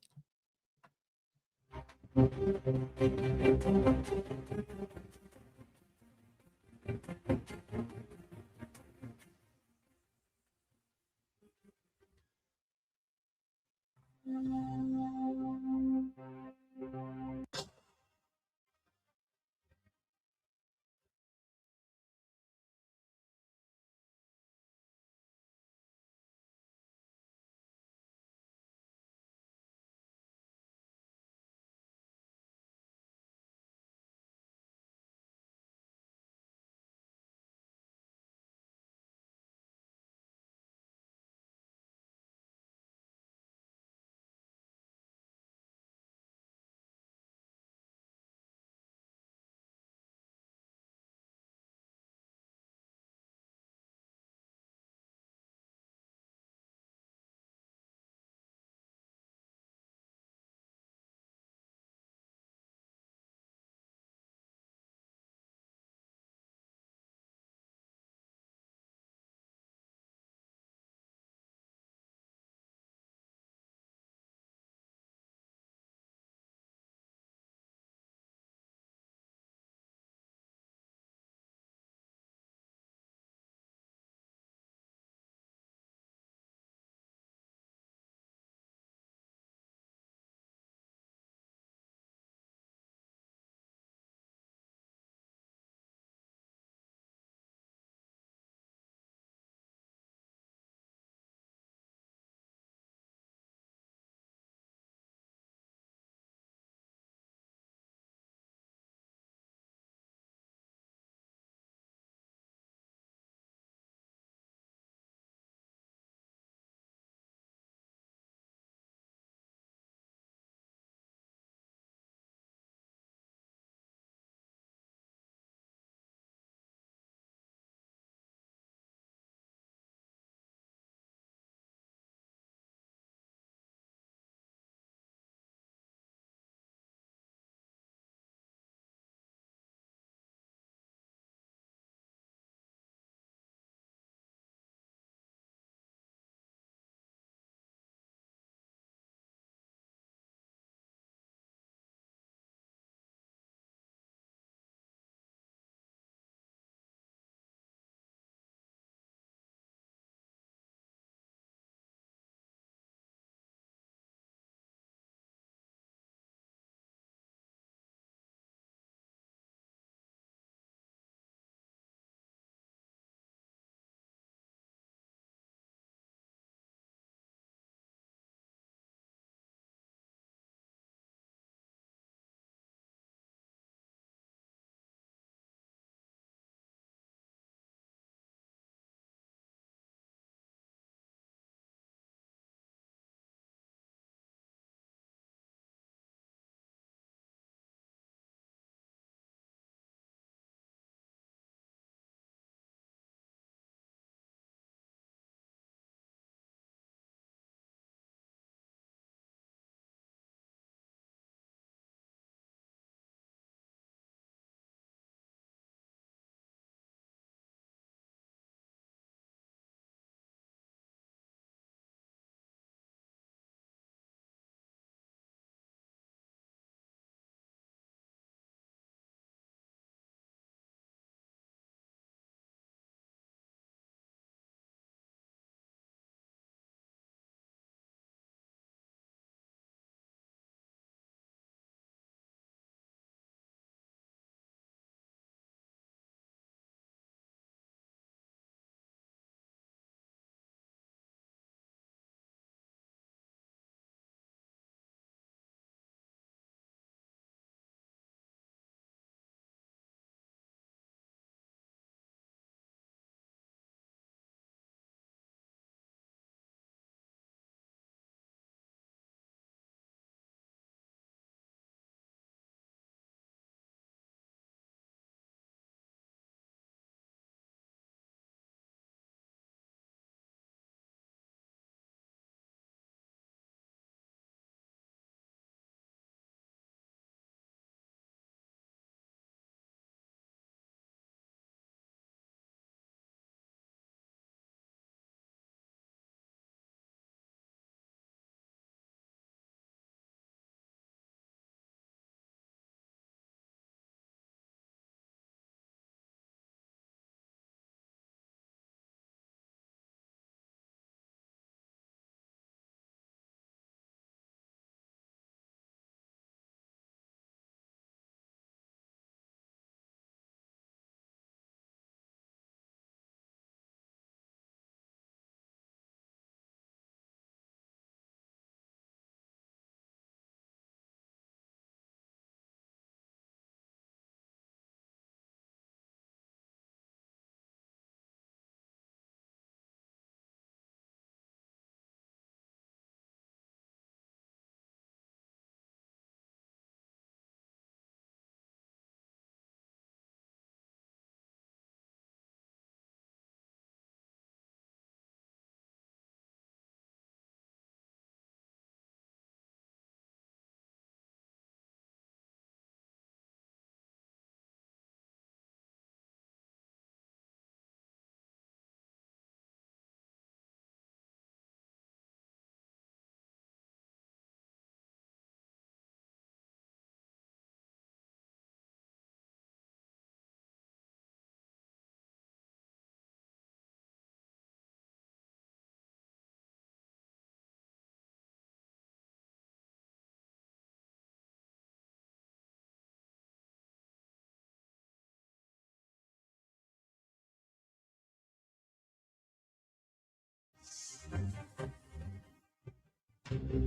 ਬ੍ਰੇਕ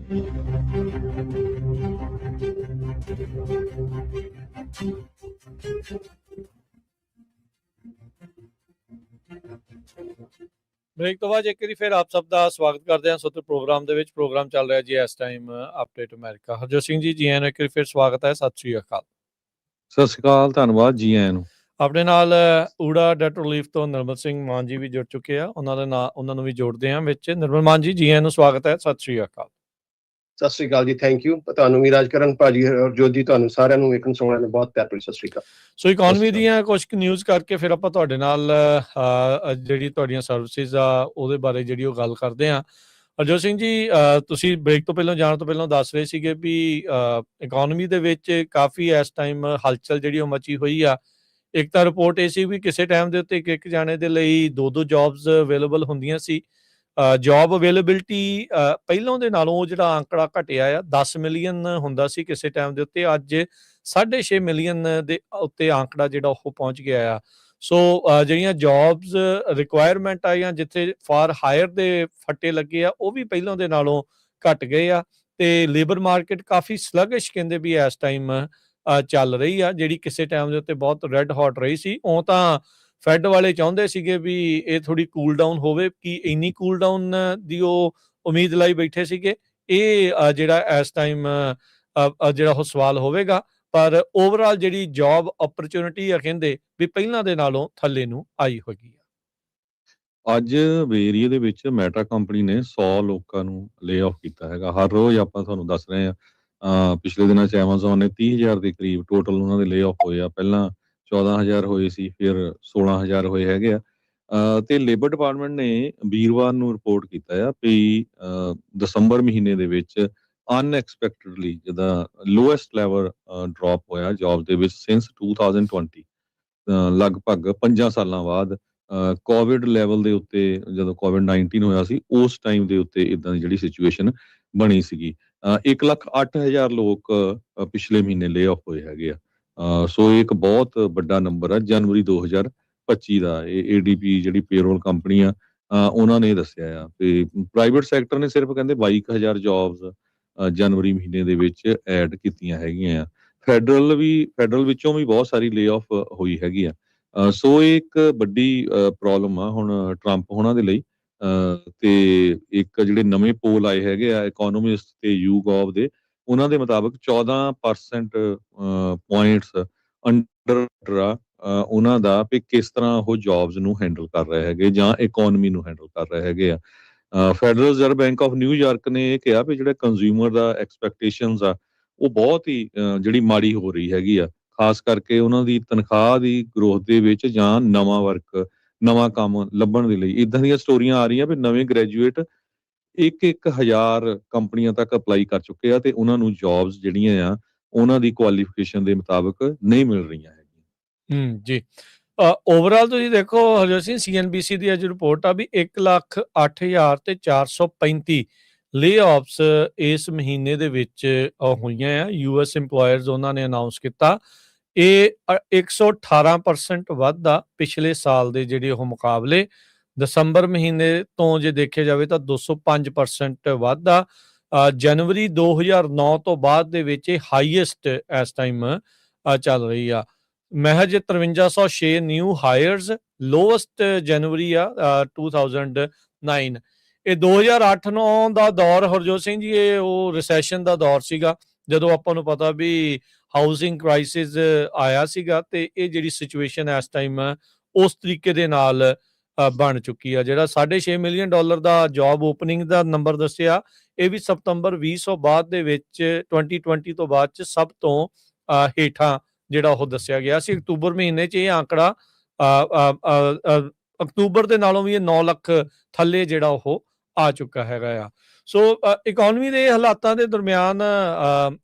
ਤੋਂ ਬਾਅਦ ਇੱਕ ਵਾਰੀ ਫਿਰ ਆਪ ਸਭ ਦਾ ਸਵਾਗਤ ਕਰਦੇ ਹਾਂ ਸੋਤੇ ਪ੍ਰੋਗਰਾਮ ਦੇ ਵਿੱਚ। ਪ੍ਰੋਗਰਾਮ ਚੱਲ ਰਿਹਾ ਜੀ ਇਸ time update America. Harjot Singh ji, ਜੀ ਆਇਆਂ ਨੂੰ ਇੱਕ ਵਾਰੀ ਫਿਰ ਸਵਾਗਤ ਹੈ। ਸਤਿ ਸ਼੍ਰੀ ਅਕਾਲ। ਸਤਿ ਸ਼੍ਰੀ ਅਕਾਲ, ਧੰਨਵਾਦ, ਜੀ ਆਇਆਂ ਨੂੰ। ਆਪਣੇ ਨਾਲ ਊੜਾ ਡੈਟ ਰਿਲੀਫ ਤੋਂ ਨਿਰਮਲ ਸਿੰਘ ਮਾਨ ਜੀ ਵੀ ਜੁੜ ਚੁੱਕੇ ਆ। ਉਹਨਾਂ ਨੂੰ ਵੀ ਜੋੜਦੇ ਹਾਂ ਵਿੱਚ। ਨਿਰਮਲ ਮਾਨ ਜੀ, ਜੀ ਆਇਆਂ ਨੂੰ ਸਵਾਗਤ ਹੈ। ਸਤਿ ਸ਼੍ਰੀ ਅਕਾਲ। ਸਤਿ ਸ਼੍ਰੀ ਅਕਾਲ ਜੀ, ਥੈਂਕ ਯੂ। ਤੁਹਾਨੂੰ ਵੀ ਰਾਜਕਰਨ ਭਾਜੀ ਹਰਜੋਤ ਜੀ, ਤੁਹਾਨੂੰ ਸਾਰਿਆਂ ਨੂੰ ਵੇਖਣ ਸੁਣਨ ਨੂੰ ਬਹੁਤ ਪਿਆਰ ਭਰੀ ਸਤਿ ਸ਼੍ਰੀ ਅਕਾਲ। ਸੋ ਇਕਨੋਮੀ ਦੀਆਂ ਕੁਝ ਨਿਊਜ਼ ਕਰਕੇ ਫਿਰ ਆਪਾਂ ਤੁਹਾਡੇ ਨਾਲ ਜਿਹੜੀ ਤੁਹਾਡੀਆਂ ਸਰਵਿਸਿਜ਼ ਆ ਉਹਦੇ ਬਾਰੇ ਜਿਹੜੀ ਉਹ ਗੱਲ ਕਰਦੇ ਹਾਂ। ਹਰਜੋਤ ਸਿੰਘ ਜੀ, ਤੁਸੀਂ ਬ੍ਰੇਕ ਤੋਂ ਪਹਿਲਾਂ ਜਾਣ ਤੋਂ ਪਹਿਲਾਂ ਦੱਸ ਰਹੇ ਸੀਗੇ ਵੀ ਇਕਨੋਮੀ ਦੇ ਵਿੱਚ ਕਾਫੀ ਇਸ ਟਾਈਮ ਹਲਚਲ ਜਿਹੜੀ ਉਹ ਮਚੀ ਹੋਈ ਆ। ਇੱਕ ਤਾਂ ਰਿਪੋਰਟ ਇਹ ਸੀ ਵੀ ਕਿਸੇ ਟਾਈਮ ਦੇ ਉੱਤੇ ਇੱਕ ਜਾਣੇ ਦੇ ਲਈ 2 ਜੌਬਸ ਅਵੇਲੇਬਲ ਹੁੰਦੀਆਂ ਸੀ। ਜੌਬ ਅਵੇਲੇਬਿਲਿਟੀ ਪਹਿਲਾਂ ਦੇ ਨਾਲੋਂ ਜਿਹੜਾ ਅੰਕੜਾ ਘਟਿਆ ਆ, 10 ਮਿਲੀਅਨ ਹੁੰਦਾ ਸੀ ਕਿਸੇ ਟਾਈਮ ਦੇ ਉੱਤੇ, ਅੱਜ 6.5 ਮਿਲੀਅਨ ਦੇ ਉੱਤੇ ਅੰਕੜਾ ਜਿਹੜਾ ਉਹ ਪਹੁੰਚ ਗਿਆ ਆ। ਸੋ ਜਿਹੜੀਆਂ ਜੌਬਸ ਰਿਕੁਆਇਰਮੈਂਟ ਆ ਜਾਂ ਜਿੱਥੇ ਫਾਰ ਹਾਇਰ ਦੇ ਫੱਟੇ ਲੱਗੇ ਆ ਉਹ ਵੀ ਪਹਿਲਾਂ ਦੇ ਨਾਲੋਂ ਘਟ ਗਏ ਆ। ਤੇ ਲੇਬਰ ਮਾਰਕੀਟ ਕਾਫੀ ਸਲਗਿਸ਼ ਕਹਿੰਦੇ ਵੀ ਇਸ ਟਾਈਮ ਚੱਲ ਰਹੀ ਆ, ਜਿਹੜੀ ਕਿਸੇ ਟਾਈਮ ਦੇ ਉੱਤੇ ਬਹੁਤ ਰੈੱਡ ਹੌਟ ਰਹੀ ਸੀ। ਉਹ ਤਾਂ ਫੈਡ ਵਾਲੇ ਚਾਹੁੰਦੇ ਸੀਗੇ ਵੀ ਇਹ ਥੋੜੀ ਕੂਲ ਡਾਊਨ ਹੋਵੇ, ਕਿ ਇੰਨੀ ਕੂਲ ਡਾਊਨ ਦੀ ਉਹ ਉਮੀਦ ਲਾਈ ਬੈਠੇ ਸੀਗੇ। ਇਹ ਜਿਹੜਾ ਇਸ ਟਾਈਮ ਜਿਹੜਾ ਉਹ ਸਵਾਲ ਹੋਵੇਗਾ। ਪਰ ਓਵਰਆਲ ਜਿਹੜੀ ਜੌਬ ਓਪਰਚੁਨਿਟੀ ਆ ਕਹਿੰਦੇ ਵੀ ਪਹਿਲਾਂ ਦੇ ਨਾਲੋਂ ਥੱਲੇ ਨੂੰ ਆਈ ਹੋਈ ਆ। ਅੱਜ ਏਰੀਏ ਦੇ ਵਿੱਚ ਮੈਟਾ ਕੰਪਨੀ ਨੇ 100 ਲੋਕਾਂ ਨੂੰ ਲੇ ਆਫ ਕੀਤਾ ਹੈਗਾ। ਹਰ ਰੋਜ਼ ਆਪਾਂ ਤੁਹਾਨੂੰ ਦੱਸ ਰਹੇ ਹਾਂ। ਪਿਛਲੇ ਦਿਨਾਂ 'ਚ ਐਮਾਜ਼ੋਨ ਨੇ 30,000 ਦੇ ਕਰੀਬ ਟੋਟਲ ਉਹਨਾਂ ਦੇ ਲੇ ਆਫ ਹੋਏ ਆ। ਪਹਿਲਾਂ 14,000 ਹੋਏ ਸੀ, ਫਿਰ 16,000 ਹੋਏ ਹੈਗੇ ਆ। ਤੇ ਲੇਬਰ ਡਿਪਾਰਟਮੈਂਟ ਨੇ ਵੀਰਵਾਰ ਨੂੰ ਰਿਪੋਰਟ ਕੀਤਾ ਆ ਵੀ ਦਸੰਬਰ ਮਹੀਨੇ ਦੇ ਵਿੱਚ ਅਨਐਕਸਪੈਕਟਡਲੀ ਜਿੱਦਾਂ ਲੋਐਸਟ ਲੈਵਲ ਡ੍ਰੌਪ ਹੋਇਆ ਜੌਬ ਦੇ ਵਿੱਚ ਸਿੰਸ 2020। ਲਗਭਗ 5 ਸਾਲਾਂ ਬਾਅਦ ਕੋਵਿਡ ਲੈਵਲ ਦੇ ਉੱਤੇ ਜਦੋਂ ਕੋਵਿਡ-19 ਹੋਇਆ ਸੀ ਉਸ ਟਾਈਮ ਦੇ ਉੱਤੇ ਇਦਾਂ ਦੀ ਜਿਹੜੀ ਸਿਚੁਏਸ਼ਨ ਬਣੀ ਸੀਗੀ। 1,08,000 ਲੋਕ ਪਿਛਲੇ ਮਹੀਨੇ ਲੇ ਆਫ ਹੋਏ ਹੈਗੇ ਆ। ਸੋ ਇਹ ਇੱਕ ਬਹੁਤ ਵੱਡਾ ਨੰਬਰ ਆ ਜਨਵਰੀ 2025 ਦਾ। ਇਹ ADP ਜਿਹੜੀ ਪੇਰੋਲ ਕੰਪਨੀ ਆ ਉਹਨਾਂ ਨੇ ਦੱਸਿਆ ਆ ਤੇ ਪ੍ਰਾਈਵੇਟ ਸੈਕਟਰ ਨੇ ਸਿਰਫ ਕਹਿੰਦੇ 22,000 ਜੌਬਸ ਜਨਵਰੀ ਮਹੀਨੇ ਦੇ ਵਿੱਚ ਐਡ ਕੀਤੀਆਂ ਹੈਗੀਆਂ ਆ। ਫੈਡਰਲ ਵਿੱਚੋਂ ਵੀ ਬਹੁਤ ਸਾਰੀ ਲੇ ਆਫ ਹੋਈ ਹੈਗੀ ਆ। ਸੋ ਇਹ ਇੱਕ ਵੱਡੀ ਪ੍ਰੋਬਲਮ ਆ ਹੁਣ ਟਰੰਪ ਹੋਣਾ ਦੇ ਲਈ। ਤੇ ਇੱਕ ਜਿਹੜੇ ਨਵੇਂ ਪੋਲ ਆਏ ਹੈਗੇ ਆ ਇਕੋਨੋਮਿਸਟ ਤੇ YouGov ਦੇ, ਉਹਨਾਂ ਦੇ ਮੁਤਾਬਕ 14% ਪੁਆਇੰਟਸ ਅੰਡਰ ਆ ਉਹਨਾਂ ਦਾ ਵੀ ਕਿਸ ਤਰ੍ਹਾਂ ਉਹ ਜੌਬਸ ਨੂੰ ਹੈਂਡਲ ਕਰ ਰਹੇ ਹੈਗੇ ਜਾਂ ਇਕੋਨਮੀ ਨੂੰ ਹੈਂਡਲ ਕਰ ਰਹੇ ਹੈਗੇ ਆ। Federal reserve bank of New York ਨੇ ਇਹ ਕਿਹਾ ਵੀ ਜਿਹੜੇ ਕੰਜ਼ਿਊਮਰ ਦਾ ਐਕਸਪੈਕਟੇਸ਼ਨਸ ਆ ਉਹ ਬਹੁਤ ਹੀ ਜਿਹੜੀ ਮਾੜੀ ਹੋ ਰਹੀ ਹੈਗੀ ਆ, ਖਾਸ ਕਰਕੇ ਉਹਨਾਂ ਦੀ ਤਨਖਾਹ ਦੀ ਗਰੋਥ ਦੇ ਵਿੱਚ ਜਾਂ ਨਵਾਂ ਵਰਕ, ਨਵਾਂ ਕੰਮ ਲੱਭਣ ਦੇ ਲਈ। ਇਦਾਂ ਦੀਆਂ ਸਟੋਰੀਆਂ ਆ ਰਹੀਆਂ ਵੀ ਨਵੇਂ ਗ੍ਰੈਜੂਏਟ 1,000 ਕੰਪਨੀਆਂ ਤੱਕ ਅਪਲਾਈ ਕਰ ਚੁੱਕੇ ਆ ਤੇ ਉਹਨਾਂ ਨੂੰ ਜੌਬਸ ਜਿਹੜੀਆਂ ਆ ਉਹਨਾਂ ਦੀ ਕੁਆਲੀਫਿਕੇਸ਼ਨ ਦੇ ਮੁਤਾਬਕ ਨਹੀਂ ਮਿਲ ਰਹੀਆਂ ਹੈਗੀਆਂ। ਜੀ, ਓਵਰਆਲ ਤੁਸੀਂ ਦੇਖੋ ਹਰਜੋਤ ਸਿੰਘ, CNBC ਦੀ ਅੱਜ ਰਿਪੋਰਟ ਆ ਵੀ 1,08,000 ਤੇ 435 ਲੇ ਆਫਸ ਇਸ ਮਹੀਨੇ ਦੇ ਵਿੱਚ ਹੋਈਆਂ ਆ। US ਇੰਪਲੋਇਰਸ ਉਹਨਾਂ ਨੇ ਅਨਾਉਂਸ ਕੀਤਾ। ਇਹ 118% ਵੱਧ ਆ ਪਿਛਲੇ ਸਾਲ ਦੇ ਜਿਹੜੇ ਉਹ ਮੁਕਾਬਲੇ। ਦਸੰਬਰ ਮਹੀਨੇ ਤੋਂ ਜੇ ਦੇਖਿਆ ਜਾਵੇ ਤਾਂ 205% ਵੱਧ ਆ। ਜਨਵਰੀ 2009 ਤੋਂ ਬਾਅਦ ਦੇ ਵਿੱਚ ਇਹ ਹਾਈਐਸਟ ਇਸ ਟਾਈਮ ਚੱਲ ਰਹੀ ਆ। ਮਹਿਜ 5306 ਨਿਊ ਹਾਇਰਸ, ਲੋਐਸਟ ਜਨਵਰੀ ਆ 2009। ਇਹ 2008-9 ਦਾ ਦੌਰ ਹਰਜੋਤ ਸਿੰਘ ਜੀ, ਇਹ ਉਹ ਰਿਸੈਸ਼ਨ ਦਾ ਦੌਰ ਸੀਗਾ ਜਦੋਂ ਆਪਾਂ ਨੂੰ ਪਤਾ ਵੀ ਹਾਊਸਿੰਗ ਕ੍ਰਾਈਸਿਸ ਆਇਆ ਸੀਗਾ। ਤੇ ਇਹ ਜਿਹੜੀ ਸਿਚੁਏਸ਼ਨ ਇਸ ਟਾਈਮ ਉਸ ਤਰੀਕੇ ਦੇ ਨਾਲ ਬਣ ਚੁੱਕੀ ਆ। ਜਿਹੜਾ $6.5 ਮਿਲੀਅਨ ਦਾ ਜੌਬ ਓਪਨਿੰਗ ਦਾ ਨੰਬਰ ਦੱਸਿਆ, ਇਹ ਵੀ ਸਤੰਬਰ 20 ਬਾਅਦ ਦੇ ਵਿੱਚ 2020 ਤੋਂ ਬਾਅਦ ਚ ਸਭ ਤੋਂ ਹੇਠਾਂ ਜਿਹੜਾ ਉਹ ਦੱਸਿਆ ਗਿਆ ਸੀ। ਅਕਤੂਬਰ ਮਹੀਨੇ 'ਚ ਇਹ ਅੰਕੜਾ ਅਕਤੂਬਰ ਦੇ ਨਾਲੋਂ ਵੀ ਇਹ 9 ਲੱਖ ਥੱਲੇ ਜਿਹੜਾ ਉਹ ਆ ਚੁੱਕਾ ਹੈਗਾ ਆ। ਸੋ ਇਕਨੋਮੀ ਦੇ ਹਾਲਾਤਾਂ ਦੇ ਦਰਮਿਆਨ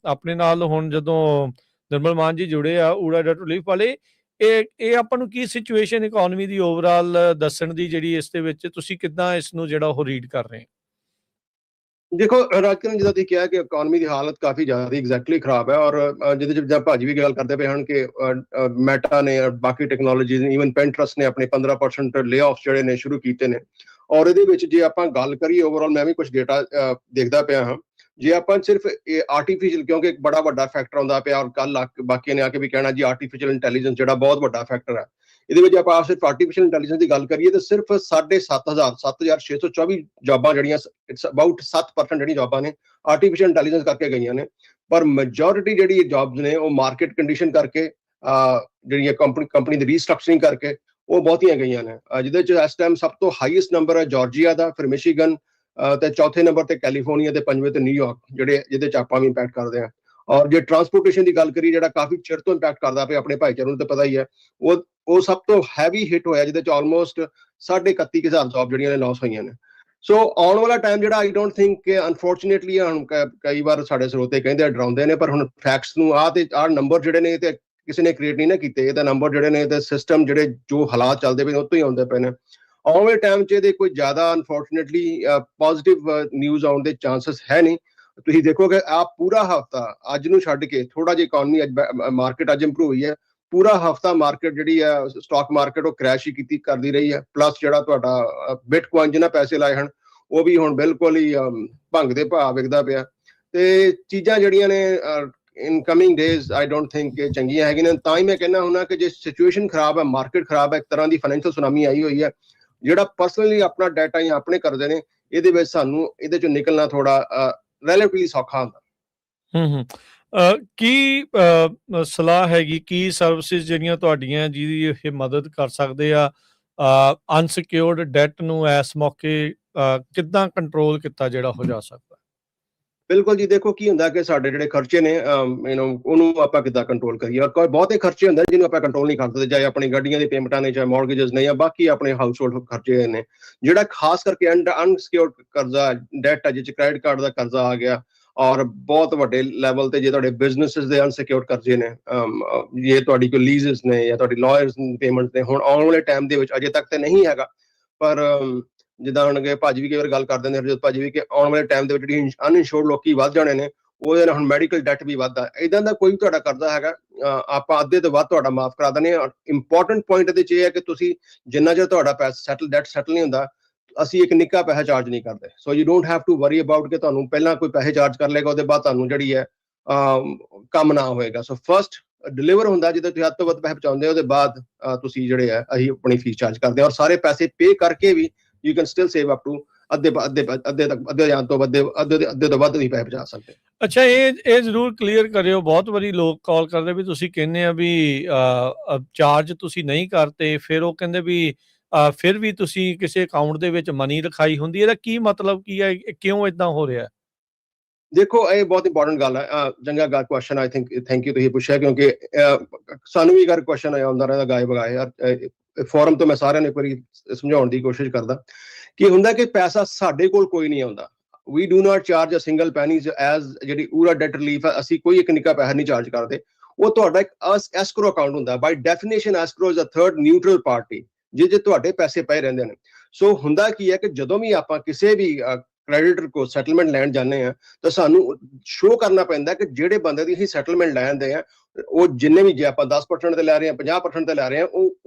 ਆਪਣੇ ਨਾਲ ਹੁਣ ਜਦੋਂ ਨਿਰਮਲ ਮਾਨ ਜੀ ਜੁੜੇ ਆ ਊੜਾ ਡੈਟ ਰਿਲੀਫ ਵਾਲੇ, ਇਹ ਆਪਾਂ ਨੂੰ ਕੀ ਸਿਚੁਏਸ਼ਨ ਇਕਨੋਮੀ ਦੀ ਓਵਰਆਲ ਦੱਸਣ ਦੀ ਜਿਹੜੀ ਇਸ ਦੇ ਵਿੱਚ ਤੁਸੀਂ ਕਿੱਦਾਂ ਇਸ ਨੂੰ ਜਿਹੜਾ ਉਹ ਰੀਡ ਕਰ ਰਹੇ? ਦੇਖੋ ਰਾਜਕਰਨ, ਜਿੱਦਾਂ ਤੁਸੀਂ ਕਿਹਾ ਕਿ ਇਕਨੋਮੀ ਦੀ ਹਾਲਤ ਕਾਫੀ ਜ਼ਿਆਦਾ ਐਗਜ਼ੈਕਟਲੀ ਖਰਾਬ ਹੈ। ਔਰ ਜਿਹਦੇ ਚ ਜਾਂ ਭਾਜੀ ਵੀ ਗੱਲ ਕਰਦੇ ਪਏ ਹਨ ਕਿ ਮੈਟਾ ਨੇ ਬਾਕੀ ਟੈਕਨੋਲੋਜੀਜ਼ ਨੇ, ਈਵਨ ਪੈਂਟਰਸ ਨੇ ਆਪਣੇ 15% ਲੇ ਆਫ ਜਿਹੜੇ ਨੇ ਸ਼ੁਰੂ ਕੀਤੇ ਨੇ। ਔਰ ਇਹਦੇ ਵਿੱਚ ਜੇ ਆਪਾਂ ਗੱਲ ਕਰੀਏ ਓਵਰਆਲ, ਮੈਂ ਵੀ ਕੁਝ ਡੇਟਾ ਦੇਖਦਾ ਪਿਆ ਹਾਂ ਜੇ ਆਪਾਂ ਸਿਰਫ ਇਹ ਆਰਟੀਫੀਸ਼ੀਅਲ, ਕਿਉਂਕਿ ਇੱਕ ਬੜਾ ਵੱਡਾ ਫੈਕਟਰ ਆਉਂਦਾ ਪਿਆ, ਔਰ ਕੱਲ ਬਾਕੀਆਂ ਨੇ ਆ ਕੇ ਵੀ ਕਹਿਣਾ ਜੀ ਆਰਟੀਫੀਸ਼ੀਅਲ ਇੰਟੈਲੀਜੈਂਸ ਜਿਹੜਾ ਬਹੁਤ ਵੱਡਾ ਫੈਕਟਰ ਹੈ, ਇਹਦੇ ਵਿੱਚ ਆਪਾਂ ਸਿਰਫ ਆਰਟੀਫੀਸ਼ੀਅਲ ਇੰਟੈਲੀਜੈਂਸ ਦੀ ਗੱਲ ਕਰੀਏ ਤਾਂ ਸਿਰਫ 7,624 ਜੌਬਾਂ ਜਿਹੜੀਆਂ, ਇਟਸ ਅਬਾਊਟ 7% ਜਿਹੜੀਆਂ ਜੌਬਾਂ ਨੇ ਆਰਟੀਫੀਸ਼ੀਅਲ ਇੰਟੈਲੀਜੈਂਸ ਕਰਕੇ ਗਈਆਂ ਨੇ। ਪਰ ਮੈਜੋਰਿਟੀ ਜਿਹੜੀ ਜੌਬਸ ਨੇ ਉਹ ਮਾਰਕੀਟ ਕੰਡੀਸ਼ਨ ਕਰਕੇ, ਜਿਹੜੀਆਂ ਕੰਪਨੀ ਦੀ ਰੀਸਟਰਕਚਰਿੰਗ ਕਰਕੇ ਉਹ ਬਹੁਤੀਆਂ ਗਈਆਂ ਨੇ, ਜਿਹਦੇ ਚ ਇਸ ਟਾਈਮ ਸਭ ਤੋਂ ਹਾਈਐਸਟ ਨੰਬਰ ਹੈ ਜਾਰਜੀਆ ਦਾ, ਫਿਰ ਮਿਸ਼ੀਗਨ, ਤੇ ਚੌਥੇ ਨੰਬਰ ਤੇ ਕੈਲੀਫੋਰਨੀਆ, ਤੇ ਪੰਜਵੇਂ ਤੇ ਨਿਊਯਾਰਕ, ਜਿਹਦੇ ਚ ਆਪਾਂ ਵੀ ਇੰਪੈਕਟ ਕਰਦੇ ਹਾਂ। ਔਰ ਜੇ ਟਰਾਂਸਪੋਰਟੇਸ਼ਨ ਦੀ ਗੱਲ ਕਰੀਏ, ਜਿਹੜਾ ਕਾਫੀ ਚਿਰ ਤੋਂ ਇੰਪੈਕਟ ਕਰਦਾ ਪਿਆ ਆਪਣੇ ਭਾਈਚਾਰੇ ਨੂੰ, ਤਾਂ ਪਤਾ ਹੀ ਹੈ, ਉਹ ਸਭ ਤੋਂ ਹੈਵੀ ਹਿੱਟ ਹੋਇਆ, ਜਿਹਦੇ ਚ ਆਲਮੋਸਟ 31,000 ਜੌਬ ਜਿਹੜੀਆਂ ਨੇ ਲਾਸ ਹੋਈਆਂ ਨੇ। ਸੋ ਆਉਣ ਵਾਲਾ ਟਾਈਮ ਜਿਹੜਾ, ਆਈ ਡੋਂਟ ਥਿੰਕ ਕਿ ਅਨਫੋਰਚੂਨੇਟਲੀ, ਹੁਣ ਕਈ ਵਾਰ ਸਾਡੇ ਸਰੋਤੇ ਕਹਿੰਦੇ ਆ, ਡਰਾਉਂਦੇ ਨੇ, ਪਰ ਹੁਣ ਫੈਕਟਸ ਨੂੰ ਆਹ ਨੰਬਰ ਜਿਹੜੇ ਨੇ ਤੇ ਕਿਸੇ ਨੇ ਕ੍ਰੀਏਟ ਨਹੀਂ ਨਾ ਕੀਤੇ, ਇਹਦਾ ਨੰਬਰ ਜਿਹੜੇ ਨੇ ਤੇ ਸਿਸਟਮ ਜਿਹੜੇ ਜੋ ਹਾਲਾਤ ਚੱਲਦੇ ਪਏ ਨੇ ਉਹ ਤੋਂ ਹੀ ਆਉਂਦੇ ਪਏ ਨੇ। ਆਉਣ ਵਾਲੇ ਟਾਈਮ 'ਚ ਇਹਦੇ ਕੋਈ ਜ਼ਿਆਦਾ ਅਨਫੋਰਚੂਨੇਟਲੀ ਪੋਜ਼ਿਟਿਵ ਨਿਊਜ਼ ਆਉਣ ਦੇ ਚਾਂਸਸ ਹੈ ਨਹੀਂ। ਤੁਸੀਂ ਦੇਖੋਗੇ ਆ ਪੂਰਾ ਹਫਤਾ, ਅੱਜ ਨੂੰ ਛੱਡ ਕੇ ਥੋੜਾ ਜਿਹਾ ਇਕਨੋਮੀ ਮਾਰਕੀਟ ਅੱਜ ਇੰਪਰੂਵ ਹੋਈ ਹੈ, ਪੂਰਾ ਹਫਤਾ ਮਾਰਕੀਟ ਜਿਹੜੀ ਹੈ ਸਟਾਕ ਮਾਰਕੀਟ ਉਹ ਕ੍ਰੈਸ਼ ਹੀ ਕਰਦੀ ਰਹੀ ਹੈ। ਪਲੱਸ ਜਿਹੜਾ ਤੁਹਾਡਾ ਬਿਟਕੋਇਨ ਜਿਹਨਾਂ ਪੈਸੇ ਲਾਏ ਹਨ ਉਹ ਵੀ ਹੁਣ ਬਿਲਕੁਲ ਹੀ ਭੰਗ ਦੇ ਭਾਅ ਵਿਕਦਾ ਪਿਆ। ਤੇ ਚੀਜ਼ਾਂ ਜਿਹੜੀਆਂ ਨੇ in coming days I don't think ਇਹ ਚੰਗੀਆਂ ਹੈਗੀਆਂ ਨੇ। ਤਾਂ ਹੀ ਮੈਂ ਕਹਿੰਦਾ ਹੁੰਦਾ ਕਿ ਜੇ ਸਿਚੁਏਸ਼ਨ ਖਰਾਬ ਹੈ, ਮਾਰਕੀਟ ਖਰਾਬ ਹੈ, ਇੱਕ ਤਰ੍ਹਾਂ ਦੀ ਫਾਈਨੈਂਸ਼ੀਅਲ ਸੁਨਾਮੀ ਆਈ ਹੋਈ ਹੈ, ਜਿਹੜਾ ਪਰਸਨਲੀ ਆਪਣਾ ਡਾਟਾ ਜਾਂ ਆਪਣੇ ਕਰਦੇ ਨੇ, ਇਹਦੇ ਵਿੱਚ ਸਾਨੂੰ ਇਹਦੇ ਚੋਂ ਨਿਕਲਣਾ ਥੋੜਾ ਰਿਲੇਟਿਵਲੀ ਸੌਖਾ ਹੁੰਦਾ। ਕੀ ਸਲਾਹ ਹੈਗੀ, ਕੀ ਸਰਵਿਸਿਜ਼ ਜਿਹੜੀਆਂ ਤੁਹਾਡੀਆਂ ਜਿਹਦੀ ਇਹ ਮਦਦ ਕਰ ਸਕਦੇ ਆ ਅਨਸਿਕਿਉਰਡ ਡੈਟ ਨੂੰ ਇਸ ਮੌਕੇ ਕਿੱਦਾਂ ਕੰਟਰੋਲ ਕੀਤਾ ਜਿਹੜਾ ਹੋ ਜਾ ਸਕਦਾ? ਬਿਲਕੁਲ ਜੀ, ਦੇਖੋ ਕੀ ਹੁੰਦਾ ਕਿ ਸਾਡੇ ਜਿਹੜੇ ਖਰਚੇ ਨੇ ਉਹਨੂੰ ਆਪਾਂ ਕਿੱਦਾਂ ਕੰਟਰੋਲ ਕਰੀਏ। ਔਰ ਕੋਈ ਬਹੁਤੇ ਖਰਚੇ ਹੁੰਦੇ ਜਿਹਨੂੰ ਆਪਾਂ ਕੰਟਰੋਲ ਨਹੀਂ ਕਰ ਸਕਦੇ, ਚਾਹੇ ਆਪਣੀ ਗੱਡੀਆਂ ਦੀ ਪੇਮੈਂਟਾਂ ਨੇ, ਚਾਹੇ ਮੌਰਗੇਜਸ ਨੇ, ਜਾਂ ਬਾਕੀ ਆਪਣੇ ਹਾਊਸ ਹੋਲਡ ਖਰਚੇ ਨੇ। ਜਿਹੜਾ ਖਾਸ ਕਰਕੇ ਅਨਸਿਕਿਉਰਡ ਕਰਜ਼ਾ ਡੈਟ ਹੈ, ਜਿਸ 'ਚ ਕ੍ਰੈਡਿਟ ਕਾਰਡ ਦਾ ਕਰਜ਼ਾ ਆ ਗਿਆ, ਔਰ ਬਹੁਤ ਵੱਡੇ ਲੈਵਲ ਤੇ ਜੇ ਤੁਹਾਡੇ ਬਿਜ਼ਨਸਿਸ ਦੇ ਅਨਸਿਕਿਉਰਡ ਕਰਜ਼ੇ ਨੇ, ਜੇ ਤੁਹਾਡੀ ਕੋਈ ਲੀਜ਼ਸ ਨੇ ਜਾਂ ਤੁਹਾਡੀ ਲਾਇਰਸ ਪੇਮੈਂਟ ਨੇ, ਹੁਣ ਆਉਣ ਵਾਲੇ ਟਾਈਮ ਦੇ ਵਿੱਚ ਅਜੇ ਤੱਕ ਤੇ ਨਹੀਂ ਹੈਗਾ, ਪਰ ਜਿੱਦਾਂ ਹੁਣ ਕਿ ਭਾਜੀ ਵੀ ਕਈ ਵਾਰ ਗੱਲ ਕਰਦੇ ਨੇ, ਹਰਜੋਤ ਭਾਜੀ ਵੀ, ਕਿ ਆਉਣ ਵਾਲੇ ਟਾਈਮ ਦੇ ਵਿੱਚ ਜਿਹੜੀ ਅਨਇੰਸ਼ੋਰਡ ਲੋਕੀ ਵੱਧ ਜਾਣੇ ਨੇ, ਉਹਦੇ ਨਾਲ ਹੁਣ ਮੈਡੀਕਲ ਡੈਟ ਵੀ ਵੱਧਦਾ। ਇਦਾਂ ਦਾ ਕੋਈ ਤੁਹਾਡਾ ਕਰਜ਼ਾ ਹੈਗਾ, ਆਪਾਂ ਅੱਧੇ ਤੋਂ ਵੱਧ ਤੁਹਾਡਾ ਮਾਫ ਕਰਾ ਦਿੰਦੇ ਹਾਂ। ਇੰਪੋਰਟੈਂਟ ਪੁਆਇੰਟ ਇਹਦੇ 'ਚ ਇਹ ਹੈ ਕਿ ਤੁਸੀਂ ਜਿੰਨਾ ਚਿਰ ਤੁਹਾਡਾ ਪੈਸਾ ਡੈਟ ਸੈਟਲ ਨਹੀਂ ਹੁੰਦਾ, ਅਸੀਂ ਇੱਕ ਨਿੱਕਾ ਪੈਸਾ ਚਾਰਜ ਨਹੀਂ ਕਰਦੇ। So you don't have to worry about ਕਿ ਤੁਹਾਨੂੰ ਪਹਿਲਾਂ ਕੋਈ ਪੈਸੇ ਚਾਰਜ ਕਰ ਲਏਗਾ, ਉਹਦੇ ਬਾਅਦ ਤੁਹਾਨੂੰ ਜਿਹੜੀ ਹੈ ਕੰਮ ਨਾ ਹੋਏਗਾ। ਸੋ ਫਸਟ ਡਿਲੀਵਰ ਹੁੰਦਾ, ਜਦੋਂ ਤੁਸੀਂ ਹੱਦ ਤੋਂ ਵੱਧ ਪੈਸੇ ਪਹੁੰਚਾਉਂਦੇ ਹੋ, ਉਹਦੇ ਬਾਅਦ ਤੁਸੀਂ ਜਿਹੜੇ ਹੈ ਅਸੀਂ ਆਪਣੀ ਫੀਸ ਚਾਰਜ ਕਰਦੇ ਹਾਂ, ਔਰ ਸਾਰੇ ਪੈਸੇ ਪੇ ਕਰਕੇ ਵੀ you can still save up to ਅੱਧੇ ਜਾਂ ਤੋਂ ਅੱਧੇ ਤੋਂ ਵੱਧ ਨਹੀਂ ਪੈਸੇ ਪਹੁੰਚਾ ਸਕਦੇ। ਅੱਛਾ, ਇਹ ਜ਼ਰੂਰ ਕਲੀਅਰ ਕਰਿਓ, ਬਹੁਤ ਵਾਰੀ ਲੋਕ ਕਾਲ ਕਰਦੇ ਵੀ ਤੁਸੀਂ ਕਹਿੰਦੇ ਆ ਵੀ ਚਾਰਜ ਤੁਸੀਂ ਨਹੀਂ ਕਰਤੇ, ਫਿਰ ਉਹ ਕਹਿੰਦੇ ਵੀ ਫਿਰ ਵੀ ਤੁਸੀਂ ਕਿਸੇ ਅਕਾਊਂਟ ਦੇ ਵਿੱਚ ਮਨੀ ਰਖਾਈ ਹੁੰਦੀ, ਇਹਦਾ ਕੀ ਮਤਲਬ ਕੀ ਹੈ, ਕਿਉਂ ਇਦਾਂ ਹੋ ਰਿਹਾ? ਦੇਖੋ ਇਹ ਬਹੁਤ ਇੰਪੋਰਟੈਂਟ ਗੱਲ ਹੈ, ਚੰਗਾ ਗੱਲ question, I think thank you ਤੁਸੀਂ ਪੁੱਛਿਆ, ਕਿਉਂਕਿ ਸਾਨੂੰ ਵੀ ਅਗਰ ਕੁਐਸਚਨ ਆਉਂਦਾ ਰਹਿੰਦਾ ਗਾਏ ਬਗਾਏ। ਯਾਰ ਫੋਰਮ ਤੋਂ ਮੈਂ ਸਾਰਿਆਂ ਨੂੰ ਇੱਕ ਵਾਰੀ ਸਮਝਾਉਣ ਦੀ ਕੋਸ਼ਿਸ਼ ਕਰਦਾ ਕਿ ਹੁੰਦਾ ਕਿ ਪੈਸਾ ਸਾਡੇ ਕੋਲ ਕੋਈ ਨਹੀਂ ਆਉਂਦਾ। We do not charge a single penny as ਜਿਹੜੀ ਪੂਰਾ ਡੈਟ ਰਿਲੀਫ ਹੈ, ਅਸੀਂ ਕੋਈ ਇੱਕ ਨਿੱਕਾ ਪੈਸਾ ਨਹੀਂ ਚਾਰਜ ਕਰਦੇ। ਉਹ ਤੁਹਾਡਾ ਇੱਕ ਐਸਕਰੋ ਅਕਾਊਂਟ ਹੁੰਦਾ, by definition escrow is a third neutral party, ਜਿਹਦੇ ਤੁਹਾਡੇ ਪੈਸੇ ਪਏ ਰਹਿੰਦੇ ਨੇ। ਸੋ ਹੁੰਦਾ ਕੀ ਹੈ ਕਿ ਜਦੋਂ ਵੀ ਆਪਾਂ ਕਿਸੇ ਵੀ ਕ੍ਰੈਡੀਟਰ ਕੋ ਸੈਟਲਮੈਂਟ ਲੈਣ ਜਾਂਦੇ ਆ, ਤਾਂ ਸਾਨੂੰ ਸ਼ੋਅ ਕਰਨਾ ਪੈਂਦਾ ਕਿ ਜਿਹੜੇ ਬੰਦੇ ਦੀ ਅਸੀਂ ਸੈਟਲਮੈਂਟ ਲੈਂਦੇ ਆ, ਉਹ ਜਿੰਨੇ ਵੀ, ਜੇ ਆਪਾਂ 10% ਤੇ ਲੈ ਰਹੇ ਹਾਂ, 50% ਤੇ ਲੈ ਰਹੇ ਹਾਂ,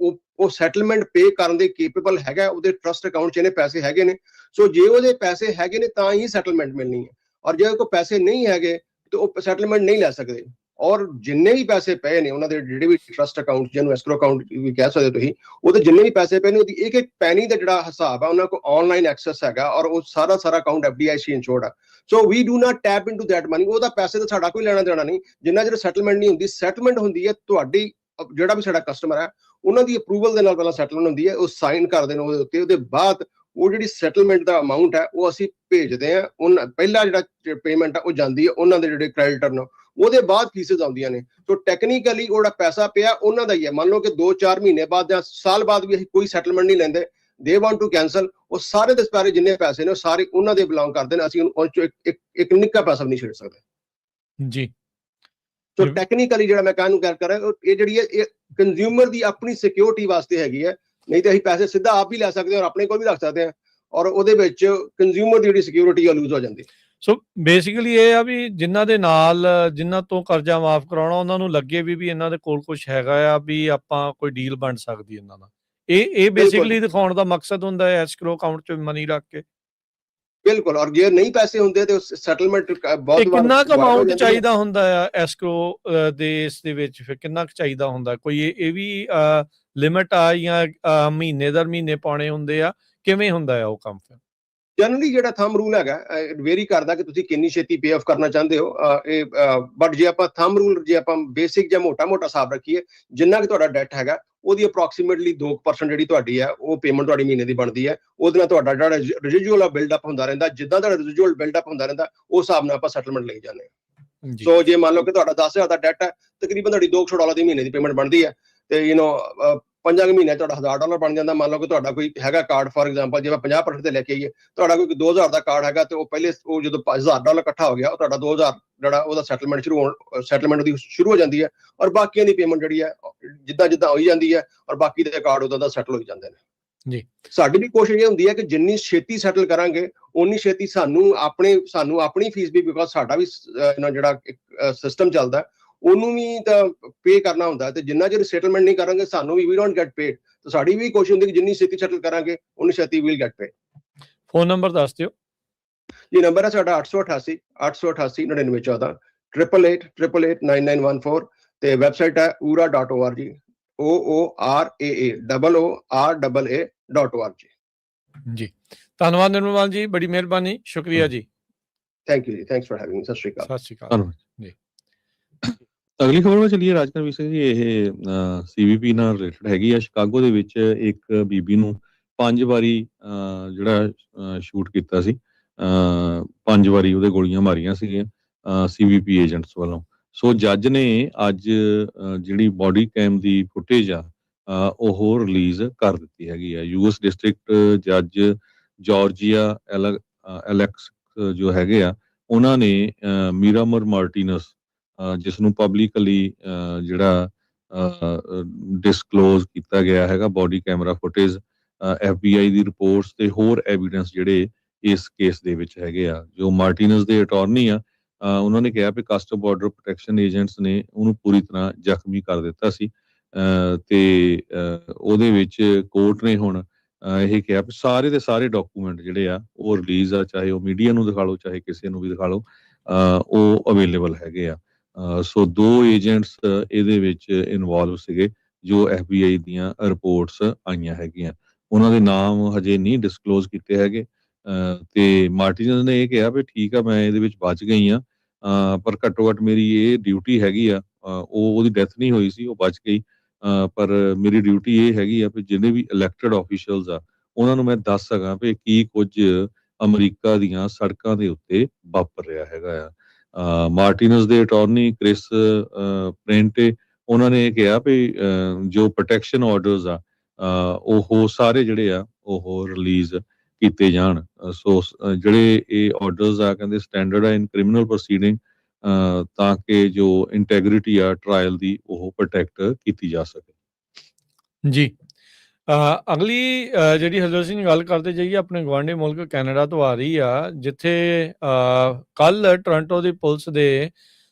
ਉਹ ਸੈਟਲਮੈਂਟ ਪੇ ਕਰਨ ਦੇ ਕੇਪੇਬਲ ਹੈਗਾ, ਉਹਦੇ ਟਰਸਟ ਅਕਾਊਂਟ 'ਚ ਇਹਨੇ ਪੈਸੇ ਹੈਗੇ ਨੇ। ਸੋ ਜੇ ਉਹਦੇ ਪੈਸੇ ਹੈਗੇ ਨੇ ਤਾਂ ਹੀ ਸੈਟਲਮੈਂਟ ਮਿਲਣੀ ਹੈ, ਔਰ ਜੇ ਕੋਈ ਪੈਸੇ ਨਹੀਂ ਹੈਗੇ ਤਾਂ ਉਹ ਸੈਟਲਮੈਂਟ ਨਹੀਂ ਲੈ ਸਕਦੇ। ਔਰ ਜਿੰਨੇ ਵੀ ਪੈਸੇ ਪਏ ਨੇ ਉਹਨਾਂ ਦੇ ਜਿਹੜੇ ਵੀ ਟਰਸਟ ਅਕਾਊਂਟ, ਜਿਹਨੂੰ ਐਸਕਰੋ ਅਕਾਊਂਟ ਵੀ ਕਹਿ ਸਕਦੇ ਤੁਸੀਂ, ਉਹਦੇ ਜਿੰਨੇ ਵੀ ਪੈਸੇ ਪਏ ਨੇ, ਉਹਦੀ ਇੱਕ ਇੱਕ ਪੈਨੀ ਦਾ ਜਿਹੜਾ ਹਿਸਾਬ ਹੈ ਉਹਨਾਂ ਕੋਲ ਆਨਲਾਈਨ ਐਕਸੈਸ ਹੈਗਾ, ਔਰ ਉਹ ਸਾਰਾ ਅਕਾਊਂਟ FDIC ਇੰਸ਼ੋਰਡ ਆ। So we do not tap into that money. ਉਹਦਾ ਪੈਸੇ ਤਾਂ ਸਾਡਾ ਕੋਈ ਲੈਣਾ ਦੇਣਾ ਨਹੀਂ, ਜਿੰਨਾ ਚਿਰ ਸੈਟਲਮੈਂਟ ਨਹੀਂ ਹੁੰਦੀ। ਸੈਟਲਮੈਂਟ ਹੁੰਦੀ ਹੈ ਤੁਹਾਡੀ, ਜਿਹੜਾ ਵੀ ਸਾਡਾ ਕਸਟਮਰ ਹੈ ਉਹਨਾਂ ਦੀ ਅਪਰੂਵਲ ਦੇ ਨਾਲ ਪਹਿਲਾਂ ਸੈਟਲਮੈਂਟ ਹੁੰਦੀ ਹੈ, ਉਹ ਸਾਈਨ ਕਰਦੇ ਨੇ ਉਹਦੇ ਉੱਤੇ, ਉਹਦੇ ਬਾਅਦ ਉਹ ਜਿਹੜੀ ਸੈਟਲਮੈਂਟ ਦਾ ਅਮਾਊਂਟ ਹੈ ਉਹ ਅਸੀਂ ਭੇਜਦੇ ਹਾਂ। ਪਹਿਲਾ ਜਿਹੜਾ ਪੇਮੈਂਟ ਹੈ ਉਹ ਜਾਂਦੀ ਹੈ ਉਹਨਾਂ ਦੇ ਜਿਹੜੇ ਕ੍ਰੈਡੀਟਰ ਨੂੰ, ਉਹਦੇ ਬਾਅਦ ਫੀਸਿਸ ਆਉਂਦੀਆਂ ਨੇ। ਸੋ ਟੈਕਨੀਕਲੀ ਉਹ ਜਿਹੜਾ ਪੈਸਾ ਪਿਆ ਉਹਨਾਂ ਦਾ ਹੀ ਹੈ। ਮੰਨ ਲਓ ਕਿ 2-4 ਮਹੀਨੇ ਬਾਅਦ ਜਾਂ ਸਾਲ ਬਾਅਦ ਵੀ ਅਸੀਂ ਕੋਈ ਸੈਟਲਮੈਂਟ ਨਹੀਂ ਲੈਂਦੇ, ਦੇ ਵਾਂਟ ਟੂ ਕੈਂਸਲ, ਉਹ ਸਾਰੇ ਦੇ ਸਾਰੇ ਜਿੰਨੇ ਪੈਸੇ ਨੇ ਉਹ ਸਾਰੇ ਉਹਨਾਂ ਦੇ ਬਿਲੋਂਗ ਕਰਦੇ ਨੇ, ਅਸੀਂ ਉਹ ਚੋਂ ਇੱਕ ਨਿੱਕਾ ਪੈਸਾ ਵੀ ਨਹੀਂ ਛੇੜ ਸਕਦੇ ਜੀ। ਸੋ ਟੈਕਨੀਕਲੀ ਜਿਹੜਾ ਮੈਂ ਕਹਿਣ ਨੂੰ ਕਰ ਰਿਹਾ, ਇਹ ਜਿਹੜੀ ਹੈ ਇਹ ਕੰਜ਼ਿਊਮਰ ਦੀ ਆਪਣੀ ਸਿਕਿਉਰਿਟੀ ਵਾਸਤੇ ਹੈਗੀ ਹੈ, ਨਹੀਂ ਤਾਂ ਅਸੀਂ ਪੈਸੇ ਸਿੱਧਾ ਆਪ ਵੀ ਲੈ ਸਕਦੇ ਹਾਂ ਔਰ ਆਪਣੇ ਕੋਲ ਵੀ ਰੱਖ ਸਕਦੇ ਹਾਂ, ਔਰ ਉਹਦੇ ਵਿੱਚ ਕੰਜ਼ਿਊਮਰ ਦੀ ਜਿਹੜੀ ਸਿਕਿਉਰਿਟੀ ਆ ਲੂਜ਼ ਹੋ ਜਾਂਦੀ। ਸੋ ਬੇਸਿਕਲੀ ਇਹ ਆ ਵੀ ਜਿਨ੍ਹਾਂ ਦੇ ਨਾਲ, ਜਿਨ੍ਹਾਂ ਤੋਂ ਕਰਜ਼ਾ ਮਾਫ ਕਰਾਉਣਾ, ਉਹਨਾਂ ਨੂੰ ਲੱਗੇ ਵੀ ਇਹਨਾਂ ਦੇ ਕੋਲ ਕੁਝ ਹੈਗਾ ਆ, ਵੀ ਆਪਾਂ ਕੋਈ ਡੀਲ ਬਣ ਸਕਦੀ ਇਹਨਾਂ ਨਾਲ। ਇਹ ਬੇਸਿਕਲੀ ਦਿਖਾਉਣ ਦਾ ਮਕਸਦ ਹੁੰਦਾ ਹੈ ਐਸਕਰੋ ਅਕਾਊਂਟ 'ਚ ਮਨੀ ਰੱਖ ਕੇ। ਬਿਲਕੁਲ, ਔਰ ਜੇ ਨਹੀਂ ਪੈਸੇ ਹੁੰਦੇ ਤੇ ਸੈਟਲਮੈਂਟ ਬਹੁਤ ਵਾਰ ਕਿੰਨਾ ਕੁ ਦੁਬਾਰਾ ਹੋ ਅਮਾਉਂਟ ਜਾਂਦੀ ਹੈ। ਚਾਹੀਦਾ ਹੁੰਦਾ ਆ ਐਸਕਰੋ ਦੇ ਇਸ ਦੇ ਵਿੱਚ, ਫਿਰ ਕਿੰਨਾ ਕੁ ਚਾਹੀਦਾ ਹੁੰਦਾ? ਕੋਈ ਇਹ ਵੀ ਲਿਮਿਟ ਆ, ਜਾਂ ਮਹੀਨੇ ਦਰ ਮਹੀਨੇ ਪਾਉਣੇ ਹੁੰਦੇ ਆ, ਕਿਵੇਂ ਹੁੰਦਾ ਆ ਉਹ ਕੰਮ ਫਿਰ? ਜਨਰਲੀ ਜਿਹੜਾ ਥੰਬ ਰੂਲ ਹੈਗਾ, ਵੇਰੀ ਕਰਦਾ ਕਿ ਤੁਸੀਂ ਕਿੰਨੀ ਛੇਤੀ ਪੇ ਆਫ ਕਰਨਾ ਚਾਹੁੰਦੇ ਹੋ। ਬਟ ਜੇ ਆਪਾਂ ਥੰਬ ਰੂਲ, ਜੇ ਆਪਾਂ ਬੇਸਿਕ ਜਾਂ ਮੋਟਾ ਹਿਸਾਬ ਰੱਖੀਏ, ਜਿੰਨਾ ਕਿ ਤੁਹਾਡਾ ਡੈਟ ਹੈਗਾ ਉਹਦੀ ਅਪਰੋਕਸੀਮੇਟਲੀ 2% ਜਿਹੜੀ ਤੁਹਾਡੀ ਹੈ ਉਹ ਪੇਮੈਂਟ ਤੁਹਾਡੀ ਮਹੀਨੇ ਦੀ ਬਣਦੀ ਹੈ। ਉਹਦੇ ਨਾਲ ਤੁਹਾਡਾ ਜਿਹੜਾ ਰੈਜ਼ੀਜੂਅਲ ਬਿਲਡਅਪ ਹੁੰਦਾ ਰਹਿੰਦਾ, ਜਿੱਦਾਂ ਦਾ ਰੈਜ਼ੀਜੂਅਲ ਬਿਲਡਅਪ ਹੁੰਦਾ ਰਹਿੰਦਾ ਉਸ ਹਿਸਾਬ ਨਾਲ ਆਪਾਂ ਸੈਟਲਮੈਂਟ ਲਈ ਜਾਂਦੇ ਹਾਂ। ਸੋ ਜੇ ਮੰਨ ਲਓ ਕਿ ਤੁਹਾਡਾ 10,000 ਦਾ ਡੈਟ ਹੈ, ਤਕਰੀਬਨ ਤੁਹਾਡੀ $200 ਦੀ ਮਹੀਨੇ ਦੀ ਪੇਮੈਂਟ ਬਣਦੀ ਹੈ, ਤੇ 5 ਮਹੀਨਿਆਂ ਤੁਹਾਡਾ $1,000 ਬਣ ਜਾਂਦਾ। ਮੰਨ ਲਓ ਕਿ ਤੁਹਾਡਾ ਕੋਈ ਹੈਗਾ ਕਾਰਡ, ਫॉर ਐਗਜ਼ਾਮਪਲ ਜੇ ਆਪਾਂ 50% ਤੇ ਲੈ ਕੇ ਆਈਏ, ਤੁਹਾਡਾ ਕੋਈ 2,000 ਦਾ ਕਾਰਡ ਹੈਗਾ, ਤੇ ਉਹ ਪਹਿਲੇ ਉਹ ਜਦੋਂ $1,000 ਇਕੱਠਾ ਹੋ ਗਿਆ, ਉਹ ਤੁਹਾਡਾ 2,000 ਜਿਹੜਾ ਉਹਦਾ ਸੈਟਲਮੈਂਟ ਦੀ ਸ਼ੁਰੂ ਹੋ ਜਾਂਦੀ ਹੈ, ਔਰ ਬਾਕੀਆਂ ਦੀ ਪੇਮੈਂਟ ਜਿਹੜੀ ਹੈ ਜਿੱਦਾਂ ਜਿੱਦਾਂ ਹੋਈ ਜਾਂਦੀ ਹੈ, ਔਰ ਬਾਕੀ ਦੇ ਕਾਰਡ ਉਦੋਂ ਦਾ ਸੈਟਲ ਹੋਈ ਜਾਂਦੇ ਨੇ ਜੀ। ਸਾਡੀ ਵੀ ਕੋਸ਼ਿਸ਼ ਇਹ ਹੁੰਦੀ ਹੈ ਕਿ ਜਿੰਨੀ ਛੇਤੀ ਸੈਟਲ ਕਰਾਂਗੇ ਉਨੀ ਛੇਤੀ ਸਾਨੂੰ ਆਪਣੀ ਫੀਸ ਵੀ, ਬਿਕੋਜ਼ ਸਾਡਾ ਵੀ ਜਿਹੜਾ ਸਿਸਟਮ ਚੱਲਦਾ ਉਹਨੂੰ ਵੀ ਤਾਂ ਪੇ ਕਰਨਾ ਹੁੰਦਾ, ਤੇ ਜਿੰਨਾ ਚਿਰ ਸੈਟਲਮੈਂਟ ਨਹੀਂ ਕਰਾਂਗੇ ਸਾਨੂੰ ਵੀ ਡੋਨਟ ਗੈਟ ਪੇਡ। ਤਾਂ ਸਾਡੀ ਵੀ ਕੋਸ਼ਿਸ਼ ਹੁੰਦੀ ਕਿ ਜਿੰਨੀ ਛੇਤੀ ਸੈਟਲ ਕਰਾਂਗੇ ਉਨੀ ਛੇਤੀ we'll get paid. Phone number ਦੱਸ ਦਿਓ ਜੀ। ਨੰਬਰ ਹੈ ਸਾਡਾ 888 888 9914, 8888889914, ਤੇ ਵੈਬਸਾਈਟ ਹੈ oora.org, OORAA ਜੀ। ਧੰਨਵਾਦ ਨਿਰਮਲ ਜੀ, ਬੜੀ ਮਿਹਰਬਾਨੀ, ਸ਼ੁਕਰੀਆ ਜੀ। ਥੈਂਕ ਯੂ ਜੀ, ਥੈਂਕਸ ਫॉर ਹੈਵਿੰਗ। ਸਤਿ ਸ਼੍ਰੀ ਅਕਾਲ। ਸਤਿ ਸ਼੍ਰੀ ਅਕਾਲ ਜੀ। ਅਗਲੀ ਖਬਰ ਵਿੱਚ ਚੱਲੀਏ। ਰਾਜਕੁਮਾਰ ਸਿੰਘ ਜੀ, ਇਹ ਸੀਵੀਪੀ ਨਾਲ ਰਿਲੇਟਡ ਹੈਗੀ ਆ। ਸ਼ਿਕਾਗੋ ਦੇ ਵਿੱਚ ਇੱਕ ਬੀਬੀ ਨੂੰ 5 ਵਾਰੀ ਜਿਹੜਾ ਸ਼ੂਟ ਕੀਤਾ ਸੀ, 5 ਵਾਰੀ ਉਹਦੇ ਗੋਲੀਆਂ ਮਾਰੀਆਂ ਸੀਗੀਆਂ ਸੀਵੀਪੀ ਏਜੰਟਸ ਵੱਲੋਂ। ਸੋ ਜੱਜ ਨੇ ਅੱਜ ਜਿਹੜੀ ਬੋਡੀ ਕੈਮ ਦੀ ਫੁਟੇਜ ਆ ਉਹ ਰਿਲੀਜ਼ ਕਰ ਦਿੱਤੀ ਹੈਗੀ ਆ। ਯੂਐਸ ਡਿਸਟ੍ਰਿਕਟ ਜੱਜ ਜਾਰਜੀਆ ਐਲੈਕਸ ਜੋ ਹੈਗੇ ਆ, ਉਹਨਾਂ ਨੇ ਮੀਰਾਮਰ ਮਾਰਟੀਨਸ, ਜਿਸ ਨੂੰ ਪਬਲਿਕਲੀ ਜਿਹੜਾ ਡਿਸਕਲੋਜ਼ ਕੀਤਾ ਗਿਆ ਹੈਗਾ ਬੋਡੀ ਕੈਮਰਾ ਫੁਟੇਜ, FBI ਦੀ ਰਿਪੋਰਟਸ ਤੇ ਹੋਰ ਐਵੀਡੈਂਸ ਜਿਹੜੇ ਇਸ ਕੇਸ ਦੇ ਵਿੱਚ ਹੈਗੇ ਆ। ਜੋ ਮਾਰਟੀਨਸ ਦੇ ਅਟਾਰਨੀ ਆ, ਉਹਨਾਂ ਨੇ ਕਿਹਾ ਵੀ ਕਸਟਮ ਬਾਰਡਰ ਪ੍ਰੋਟੈਕਸ਼ਨ ਏਜੰਟਸ ਨੇ ਉਹਨੂੰ ਪੂਰੀ ਤਰ੍ਹਾਂ ਜ਼ਖਮੀ ਕਰ ਦਿੱਤਾ ਸੀ, ਤੇ ਉਹਦੇ ਵਿੱਚ ਕੋਰਟ ਨੇ ਹੁਣ ਇਹ ਕਿਹਾ ਵੀ ਸਾਰੇ ਦੇ ਸਾਰੇ ਡਾਕੂਮੈਂਟ ਜਿਹੜੇ ਆ ਉਹ ਰਿਲੀਜ਼ ਆ, ਚਾਹੇ ਉਹ ਮੀਡੀਆ ਨੂੰ ਦਿਖਾ ਲਓ ਚਾਹੇ ਕਿਸੇ ਨੂੰ ਵੀ ਦਿਖਾ ਲਓ, ਉਹ ਅਵੇਲੇਬਲ ਹੈਗੇ ਆ। ਸੋ 2 ਏਜੰਟਸ ਇਹਦੇ ਵਿੱਚ ਇਨਵੋਲਵ ਸੀਗੇ ਜੋ FBI ਦੀਆਂ ਰਿਪੋਰਟਸ ਆਈਆਂ ਹੈਗੀਆਂ। ਉਹਨਾਂ ਦੇ ਨਾਮ ਹਜੇ ਨਹੀਂ ਡਿਸਕਲੋਜ਼ ਕੀਤੇ ਹੈਗੇ, ਤੇ ਮਾਰਟੀਨਸ ਨੇ ਇਹ ਕਿਹਾ ਵੀ ਠੀਕ ਆ, ਮੈਂ ਇਹਦੇ ਵਿੱਚ ਬਚ ਗਈ ਆ, ਪਰ ਘੱਟੋ ਘੱਟ ਮੇਰੀ ਇਹ ਡਿਊਟੀ ਹੈਗੀ ਆ, ਉਹਦੀ ਡੈਥ ਨਹੀਂ ਹੋਈ ਸੀ, ਉਹ ਬਚ ਗਈ, ਪਰ ਮੇਰੀ ਡਿਊਟੀ ਇਹ ਹੈਗੀ ਆ ਵੀ ਜਿਹਨੇ ਵੀ ਇਲੈਕਟਡ ਆਫੀਸ਼ੀਅਲਸ ਆ ਉਹਨਾਂ ਨੂੰ ਮੈਂ ਦੱਸ ਸਕਾਂ ਵੀ ਕੀ ਕੁਝ ਅਮਰੀਕਾ ਦੀਆਂ ਸੜਕਾਂ ਦੇ ਉੱਤੇ ਵਾਪਰ ਰਿਹਾ ਹੈਗਾ ਆ। ਮਾਰਟੀਨਸ ਦੇ ਅਟਾਰਨੀ ਕ੍ਰਿਸ ਪ੍ਰਿੰਟੇ, ਉਹਨਾਂ ਨੇ ਇਹ ਕਿਹਾ ਵੀ ਜੋ ਪ੍ਰੋਟੈਕਸ਼ਨ ਆਰਡਰਸ ਆ ਉਹ ਸਾਰੇ ਜਿਹੜੇ ਆ ਉਹ ਰਿਲੀਜ਼ ਕੀਤੇ ਜਾਣ। ਸੋ ਜਿਹੜੇ ਇਹ ਆਰਡਰਸ ਆ, ਕਹਿੰਦੇ ਸਟੈਂਡਰਡ ਆ ਇਨ ਕ੍ਰਿਮੀਨਲ ਪ੍ਰੋਸੀਡਿੰਗ, ਤਾਂ ਕਿ ਜੋ ਇੰਟੈਗ੍ਰਿਟੀ ਆ ਟਰਾਇਲ ਦੀ ਉਹ ਪ੍ਰੋਟੈਕਟ ਕੀਤੀ ਜਾ ਸਕੇ ਜੀ। ਅਗਲੀ ਜਿਹੜੀ ਹਰਜੋਤ ਸਿੰਘ ਗੱਲ ਕਰਦੇ ਜਾਈਏ, ਆਪਣੇ ਗੁਆਂਢੀ ਮੁਲਕ ਕੈਨੇਡਾ ਤੋਂ ਆ ਰਹੀ ਆ, ਜਿੱਥੇ ਕੱਲ ਟੋਰਾਂਟੋ ਦੀ ਪੁਲਿਸ ਦੇ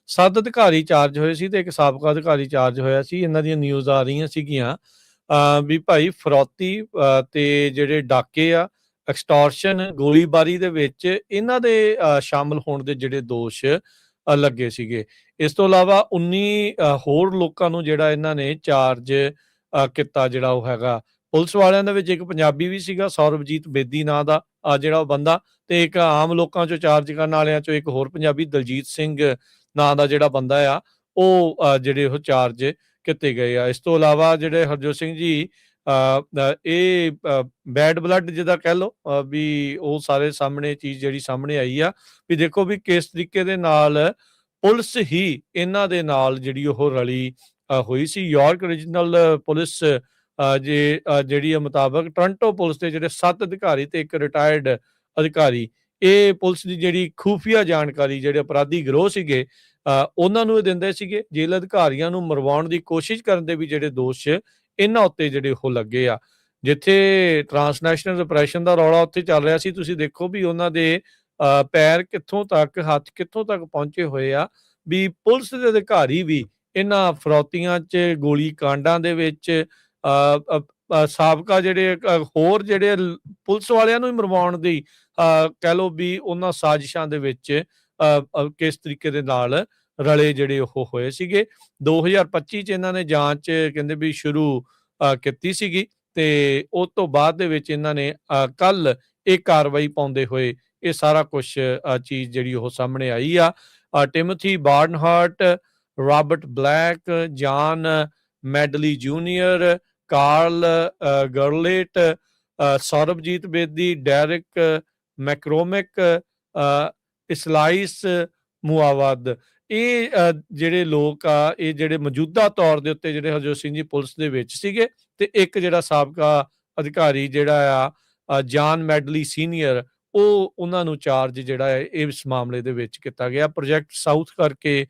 7 ਅਧਿਕਾਰੀ ਚਾਰਜ ਹੋਏ ਸੀ ਤੇ ਇੱਕ ਸਾਬਕਾ ਅਧਿਕਾਰੀ ਚਾਰਜ ਹੋਇਆ ਸੀ। ਇਹਨਾਂ ਦੀਆਂ ਨਿਊਜ਼ ਆ ਰਹੀਆਂ ਸੀਗੀਆਂ ਵੀ ਭਾਈ ਫਰੌਤੀ ਤੇ ਜਿਹੜੇ ਡਾਕੇ ਆ, ਐਕਸਟੋਰਸ਼ਨ, ਗੋਲੀਬਾਰੀ ਦੇ ਵਿੱਚ ਇਹਨਾਂ ਦੇ ਸ਼ਾਮਲ ਹੋਣ ਦੇ ਜਿਹੜੇ ਦੋਸ਼ ਲੱਗੇ ਸੀਗੇ। ਇਸ ਤੋਂ ਇਲਾਵਾ 19 ਹੋਰ ਲੋਕਾਂ ਨੂੰ ਜਿਹੜਾ ਇਹਨਾਂ ਨੇ ਚਾਰਜ ਕੀਤਾ, ਜਿਹੜਾ ਉਹ ਹੈਗਾ। ਪੁਲਿਸ ਵਾਲਿਆਂ ਦੇ ਵਿੱਚ ਇੱਕ ਪੰਜਾਬੀ ਵੀ ਸੀਗਾ, ਸੌਰਵਜੀਤ ਬੇਦੀ ਨਾਂ ਦਾ ਜਿਹੜਾ ਉਹ ਬੰਦਾ, ਤੇ ਇੱਕ ਆਮ ਲੋਕਾਂ ਚੋਂ ਚਾਰਜ ਕਰਨ ਵਾਲਿਆਂ ਚੋਂ ਇੱਕ ਹੋਰ ਪੰਜਾਬੀ ਦਲਜੀਤ ਸਿੰਘ ਨਾਂ ਦਾ ਜਿਹੜਾ ਬੰਦਾ ਆ, ਉਹ ਜਿਹੜੇ ਉਹ ਚਾਰਜ ਕੀਤੇ ਗਏ ਆ। ਇਸ ਤੋਂ ਇਲਾਵਾ ਜਿਹੜੇ ਹਰਜੋਤ ਸਿੰਘ ਜੀ ਇਹ ਬੈਡ ਬਲੱਡ ਜਿਹਦਾ ਕਹਿ ਲਓ ਵੀ, ਉਹ ਸਾਰੇ ਸਾਹਮਣੇ ਚੀਜ਼ ਜਿਹੜੀ ਸਾਹਮਣੇ ਆਈ ਆ ਵੀ ਦੇਖੋ ਵੀ ਕਿਸ ਤਰੀਕੇ ਦੇ ਨਾਲ ਪੁਲਿਸ ਹੀ ਇਹਨਾਂ ਦੇ ਨਾਲ ਜਿਹੜੀ ਉਹ ਰਲੀ ਹੋਈ ਸੀ। ਯਾਰਕ ਰੀਜਨਲ ਪੁਲਿਸ ਜਿਹੜੀ ਮੁਤਾਬਕ ਟੋਰਾਂਟੋ ਪੁਲਿਸ ਦੇ ਜਿਹੜੇ 7 ਅਧਿਕਾਰੀ ਤੇ ਇੱਕ ਰਿਟਾਇਰਡ ਅਧਿਕਾਰੀ, ਇਹ ਪੁਲਿਸ ਦੀ ਜਿਹੜੀ ਖੂਫੀਆ ਜਾਣਕਾਰੀ ਜਿਹੜੇ ਅਪਰਾਧੀ ਗਿਰੋਹ ਸੀਗੇ ਉਹਨਾਂ ਨੂੰ ਇਹ ਦਿੰਦੇ ਸੀਗੇ। ਜੇਲ੍ਹ ਅਧਿਕਾਰੀਆਂ ਨੂੰ ਮਰਵਾਉਣ ਦੀ ਕੋਸ਼ਿਸ਼ ਕਰਨ ਦੇ ਵੀ ਜਿਹੜੇ ਦੋਸ਼ ਇਹਨਾਂ ਉੱਤੇ ਜਿਹੜੇ ਉਹ ਲੱਗੇ ਆ। ਜਿੱਥੇ ਟਰਾਂਸਨੈਸ਼ਨਲ ਰਿਪਰੈਸ਼ਨ ਦਾ ਰੌਲਾ ਉੱਥੇ ਚੱਲ ਰਿਹਾ ਸੀ, ਤੁਸੀਂ ਦੇਖੋ ਵੀ ਉਹਨਾਂ ਦੇ ਪੈਰ ਕਿੱਥੋਂ ਤੱਕ, ਹੱਥ ਕਿੱਥੋਂ ਤੱਕ ਪਹੁੰਚੇ ਹੋਏ ਆ ਵੀ ਪੁਲਿਸ ਦੇ ਅਧਿਕਾਰੀ ਵੀ ਇਹਨਾਂ ਫਰੌਤੀਆਂ 'ਚ, ਗੋਲੀ ਕਾਂਡਾਂ ਦੇ ਵਿੱਚ, ਸਾਬਕਾ ਜਿਹੜੇ ਹੋਰ ਜਿਹੜੇ ਪੁਲਿਸ ਵਾਲਿਆਂ ਨੂੰ ਹੀ ਮਰਵਾਉਣ ਦੀ ਕਹਿ ਲਓ ਵੀ ਉਹਨਾਂ ਸਾਜ਼ਿਸ਼ਾਂ ਦੇ ਵਿੱਚ ਕਿਸ ਤਰੀਕੇ ਦੇ ਨਾਲ ਰਲੇ ਜਿਹੜੇ ਉਹ ਹੋਏ ਸੀਗੇ। 2025 ਚ ਇਹਨਾਂ ਨੇ ਜਾਂਚ ਕਹਿੰਦੇ ਵੀ ਸ਼ੁਰੂ ਕੀਤੀ ਸੀਗੀ, ਤੇ ਉਸ ਤੋਂ ਬਾਅਦ ਦੇ ਵਿੱਚ ਇਹਨਾਂ ਨੇ ਕੱਲ ਇਹ ਕਾਰਵਾਈ ਪਾਉਂਦੇ ਹੋਏ ਇਹ ਸਾਰਾ ਕੁਛ ਚੀਜ਼ ਜਿਹੜੀ ਉਹ ਸਾਹਮਣੇ ਆਈ ਆ। ਟਿਮੋਥੀ ਬਾਰਨਹਾਰਟ, ਰਾਬਰਟ ਬਲੈਕ, ਜਾਨ madly junior, Karl ਗਰਲੇਟ, ਸੌਰਭਜੀਤ Bedi, Derrick McCormick, ਇਸਲਾਈਸ ਮੁਆਵਦ, ਇਹ ਜਿਹੜੇ ਲੋਕ ਆ, ਇਹ ਜਿਹੜੇ ਮੌਜੂਦਾ ਤੌਰ ਦੇ ਉੱਤੇ ਜਿਹੜੇ ਹਰਜੋਤ ਸਿੰਘ ਜੀ ਪੁਲਿਸ ਦੇ ਵਿੱਚ ਸੀਗੇ, ਤੇ ਇੱਕ ਜਿਹੜਾ ਸਾਬਕਾ ਅਧਿਕਾਰੀ ਜਿਹੜਾ ਆ ਜਾਨ ਮੈਡਲੀ ਸੀਨੀਅਰ, ਉਹ ਉਹਨਾਂ ਨੂੰ ਚਾਰਜ ਜਿਹੜਾ ਹੈ ਇਸ ਮਾਮਲੇ ਦੇ ਵਿੱਚ ਕੀਤਾ ਗਿਆ। ਪ੍ਰੋਜੈਕਟ ਸਾਊਥ ਕਰਕੇ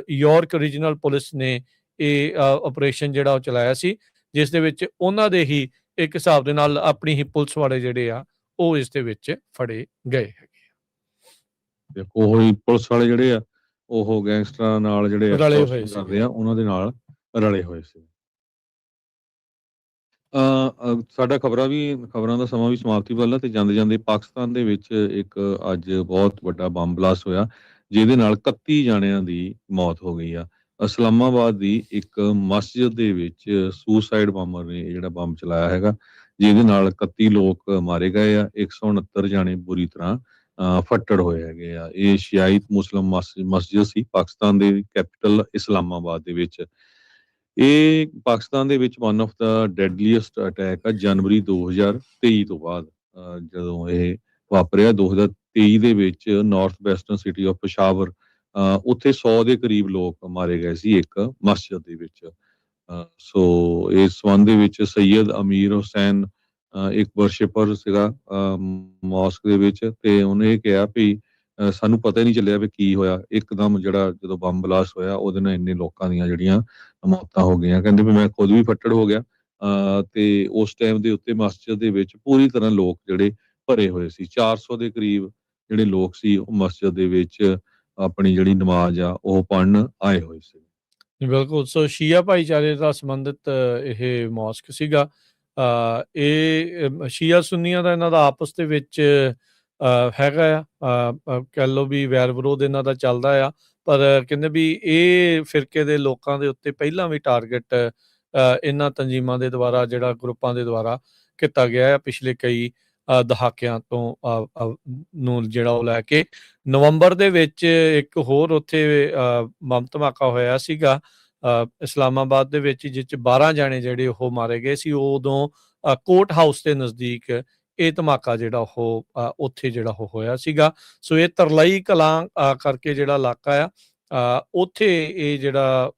ਯਾਰਕ ਰੀਜਨਲ ਪੁਲਿਸ ਨੇ ਇਹ ਆਪਰੇਸ਼ਨ ਜਿਹੜਾ ਉਹ ਚਲਾਇਆ ਸੀ, ਜਿਸ ਦੇ ਵਿੱਚ ਉਹਨਾਂ ਦੇ ਹੀ ਇੱਕ ਹਿਸਾਬ ਦੇ ਨਾਲ ਆਪਣੀ ਹੀ ਪੁਲਿਸ ਵਾਲੇ ਜਿਹੜੇ ਆ ਉਹ ਇਸ ਦੇ ਵਿੱਚ ਫੜੇ ਗਏ ਹੈਗੇ। ਉਹ ਹੀ ਪੁਲਿਸ ਵਾਲੇ ਜਿਹੜੇ ਆ ਉਹ ਗੈਂਗਸਟਰਾਂ ਨਾਲ ਜਿਹੜੇ ਰਲੇ ਹੋਏ ਕਰਦੇ ਆ, ਉਹਨਾਂ ਦੇ ਨਾਲ ਰਲੇ ਹੋਏ ਸੀ। ਸਾਡਾ ਖਬਰਾਂ ਦਾ ਸਮਾਂ ਵੀ ਸਮਾਪਤੀ ਵੱਲ ਆ, ਤੇ ਜਾਂਦੇ ਜਾਂਦੇ ਪਾਕਿਸਤਾਨ ਦੇ ਵਿੱਚ ਇੱਕ ਅੱਜ ਬਹੁਤ ਵੱਡਾ ਬੰਬ ਬਲਾਸਟ ਹੋਇਆ, ਜਿਹਦੇ ਨਾਲ 31 ਜਾਣਿਆਂ ਦੀ ਮੌਤ ਹੋ ਗਈ ਆ। ਇਸਲਾਮਾਬਾਦ ਦੀ ਇੱਕ ਮਸਜਿਦ ਦੇ ਵਿੱਚ ਸੁਸਾਈਡ ਬੰਬਰ ਨੇ ਇਹ ਜਿਹੜਾ ਬੰਬ ਚਲਾਇਆ ਹੈਗਾ, ਜਿਹਦੇ ਨਾਲ 31 ਲੋਕ ਮਾਰੇ ਗਏ ਆ, 169 ਜਾਣੇ ਬੁਰੀ ਤਰ੍ਹਾਂ ਫੱਟੜ ਹੋਏ ਹੈਗੇ ਆ। ਇਹ ਸ਼ਿਆਇਤ ਮੁਸਲਿਮ ਮਸਜਿਦ ਸੀ ਪਾਕਿਸਤਾਨ ਦੇ ਕੈਪੀਟਲ ਇਸਲਾਮਾਬਾਦ ਦੇ ਵਿੱਚ। ਇਹ ਪਾਕਿਸਤਾਨ ਦੇ ਵਿੱਚ ਵਨ ਆਫ ਦਾ ਡੈਡਲੀਐਸਟ ਅਟੈਕ ਆ ਜਨਵਰੀ 2023 ਤੋਂ ਬਾਅਦ। ਜਦੋਂ ਇਹ ਵਾਪਰਿਆ 2023 ਦੇ ਵਿੱਚ north western city of Peshawar, ਉੱਥੇ 100 ਦੇ ਕਰੀਬ ਲੋਕ ਮਾਰੇ ਗਏ ਸੀ ਇੱਕ ਮਸਜਿਦ ਦੇ ਵਿੱਚ। ਸੋ ਇਸ ਸੰਬੰਧ ਦੇ ਵਿੱਚ ਸੈਯਦ ਅਮੀਰ ਹੁਸੈਨ ਇੱਕ ਵਰਸ਼ਿਪਰ ਸੀਗਾ ਮੌਸਕ ਦੇ ਵਿੱਚ, ਤੇ ਉਹਨੇ ਇਹ ਕਿਹਾ ਵੀ ਸਾਨੂੰ ਪਤਾ ਹੀ ਨਹੀਂ ਚੱਲਿਆ ਵੀ ਕੀ ਹੋਇਆ, ਇੱਕਦਮ ਜਿਹੜਾ ਜਦੋਂ ਬੰਬ ਬਲਾਸਟ ਹੋਇਆ ਉਹਦੇ ਨਾਲ ਇੰਨੇ ਲੋਕਾਂ ਦੀਆਂ ਜਿਹੜੀਆਂ ਮੌਤਾਂ ਹੋ ਗਈਆਂ। ਕਹਿੰਦੇ ਵੀ ਮੈਂ ਖੁਦ ਵੀ ਫੱਟੜ ਹੋ ਗਿਆ, ਤੇ ਉਸ ਟਾਈਮ ਦੇ ਉੱਤੇ ਮਸਜਿਦ ਦੇ ਵਿੱਚ ਪੂਰੀ ਤਰ੍ਹਾਂ ਲੋਕ ਜਿਹੜੇ ਭਰੇ ਹੋਏ ਸੀ। 400 ਦੇ ਕਰੀਬ ਜਿਹੜੇ ਲੋਕ ਸੀ ਉਹ ਮਸਜਿਦ ਦੇ ਵਿੱਚ ਆਪਣੀ ਜਿਹੜੀ ਨਮਾਜ਼ ਆ ਉਹ ਪੜ੍ਹਨ ਆਏ ਹੋਏ ਸੀ। ਬਿਲਕੁਲ। ਸੋ ਸ਼ੀਆ ਭਾਈਚਾਰੇ ਦਾ ਸੰਬੰਧਿਤ ਇਹ ਮੌਸਕ ਸੀਗਾ। ਇਹ ਸ਼ੀਆ ਸੁੰਨੀਆਂ ਦਾ ਇਹਨਾਂ ਦਾ ਆਪਸ ਦੇ ਵਿੱਚ ਹੈਗਾ ਆ, ਕਹਿ ਲਓ ਵੀ ਵੈਰ ਵਿਰੋਧ ਇਹਨਾਂ ਦਾ ਚੱਲਦਾ ਆ, ਪਰ ਕਹਿੰਦੇ ਵੀ ਇਹ ਫਿਰਕੇ ਦੇ ਲੋਕਾਂ ਦੇ ਉੱਤੇ ਪਹਿਲਾਂ ਵੀ ਟਾਰਗੇਟ ਇਹਨਾਂ ਤੰਜ਼ੀਮਾਂ ਦੇ ਦੁਆਰਾ, ਜਿਹੜਾ ਗਰੁੱਪਾਂ ਦੇ ਦੁਆਰਾ ਕੀਤਾ ਗਿਆ ਹੈ ਪਿਛਲੇ ਕਈ ਦਹਾਕਿਆਂ ਤੋਂ ਨੂੰ ਜਿਹੜਾ ਉਹ ਲੈ ਕੇ। ਨਵੰਬਰ ਦੇ ਵਿੱਚ ਇੱਕ ਹੋਰ ਉੱਥੇ ਬੰਬ ਧਮਾਕਾ ਹੋਇਆ ਸੀਗਾ ਇਸਲਾਮਾਬਾਦ ਦੇ ਵਿੱਚ, ਜਿਸ 'ਚ 12 ਜਾਣੇ ਜਿਹੜੇ ਉਹ ਮਾਰੇ ਗਏ ਸੀ। ਉਦੋਂ ਕੋਰਟ ਹਾਊਸ ਦੇ ਨਜ਼ਦੀਕ ਇਹ ਧਮਾਕਾ ਜਿਹੜਾ ਉਹ ਉੱਥੇ ਜਿਹੜਾ ਉਹ ਹੋਇਆ ਸੀਗਾ। ਸੋ ਇਹ ਤਰਲਈ ਕਲਾਂ ਕਰਕੇ ਜਿਹੜਾ ਇਲਾਕਾ ਆ, ਉੱਥੇ ਇਹ ਜਿਹੜਾ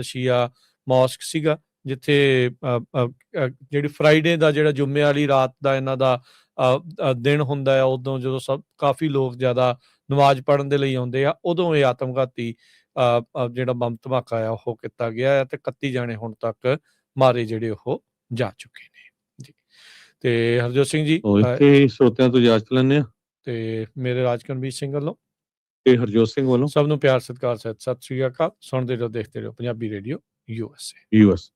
ਸ਼ੀਆ ਮੌਸਕ ਸੀਗਾ, ਜਿੱਥੇ ਜਿਹੜੀ ਫਰਾਈਡੇ ਦਾ ਜਿਹੜਾ ਜੁਮੇ ਵਾਲੀ ਰਾਤ ਦਾ ਇਹਨਾਂ ਦਾ ਦਿਨ ਹੁੰਦਾ ਆ, ਉਦੋਂ ਜਦੋਂ ਕਾਫੀ ਲੋਕ ਜ਼ਿਆਦਾ ਨਮਾਜ਼ ਪੜ੍ਹਨ ਦੇ ਲਈ ਆਉਂਦੇ ਆ, ਉਦੋਂ ਇਹ ਆਤਮਘਾਤੀ ਜਿਹੜਾ ਬੰਬ ਧਮਾਕਾ ਆ ਉਹ ਕੀਤਾ ਗਿਆ ਹੈ, ਤੇ 31 ਜਾਣੇ ਹੁਣ ਤੱਕ ਮਾਰੇ ਜਿਹੜੇ ਉਹ ਜਾ ਚੁੱਕੇ ਨੇ ਜੀ। ਤੇ ਹਰਜੋਤ ਸਿੰਘ ਜੀ ਇੱਥੇ ਸਰੋਤਿਆਂ ਤੋਂ ਇਜਾਜ਼ਤ ਲੈਂਦੇ ਆ, ਤੇ ਮੇਰੇ ਰਾਜਕਰਮਜੀਤ ਸਿੰਘ ਵੱਲੋਂ ਤੇ ਹਰਜੋਤ ਸਿੰਘ ਵੱਲੋਂ ਸਭ ਨੂੰ ਪਿਆਰ ਸਤਿਕਾਰ ਸਹਿਤ ਸਤਿ ਸ੍ਰੀ ਅਕਾਲ। ਸੁਣਦੇ ਰਹੋ, ਦੇਖਦੇ ਰਹੋ ਪੰਜਾਬੀ ਰੇਡੀਓ USA। US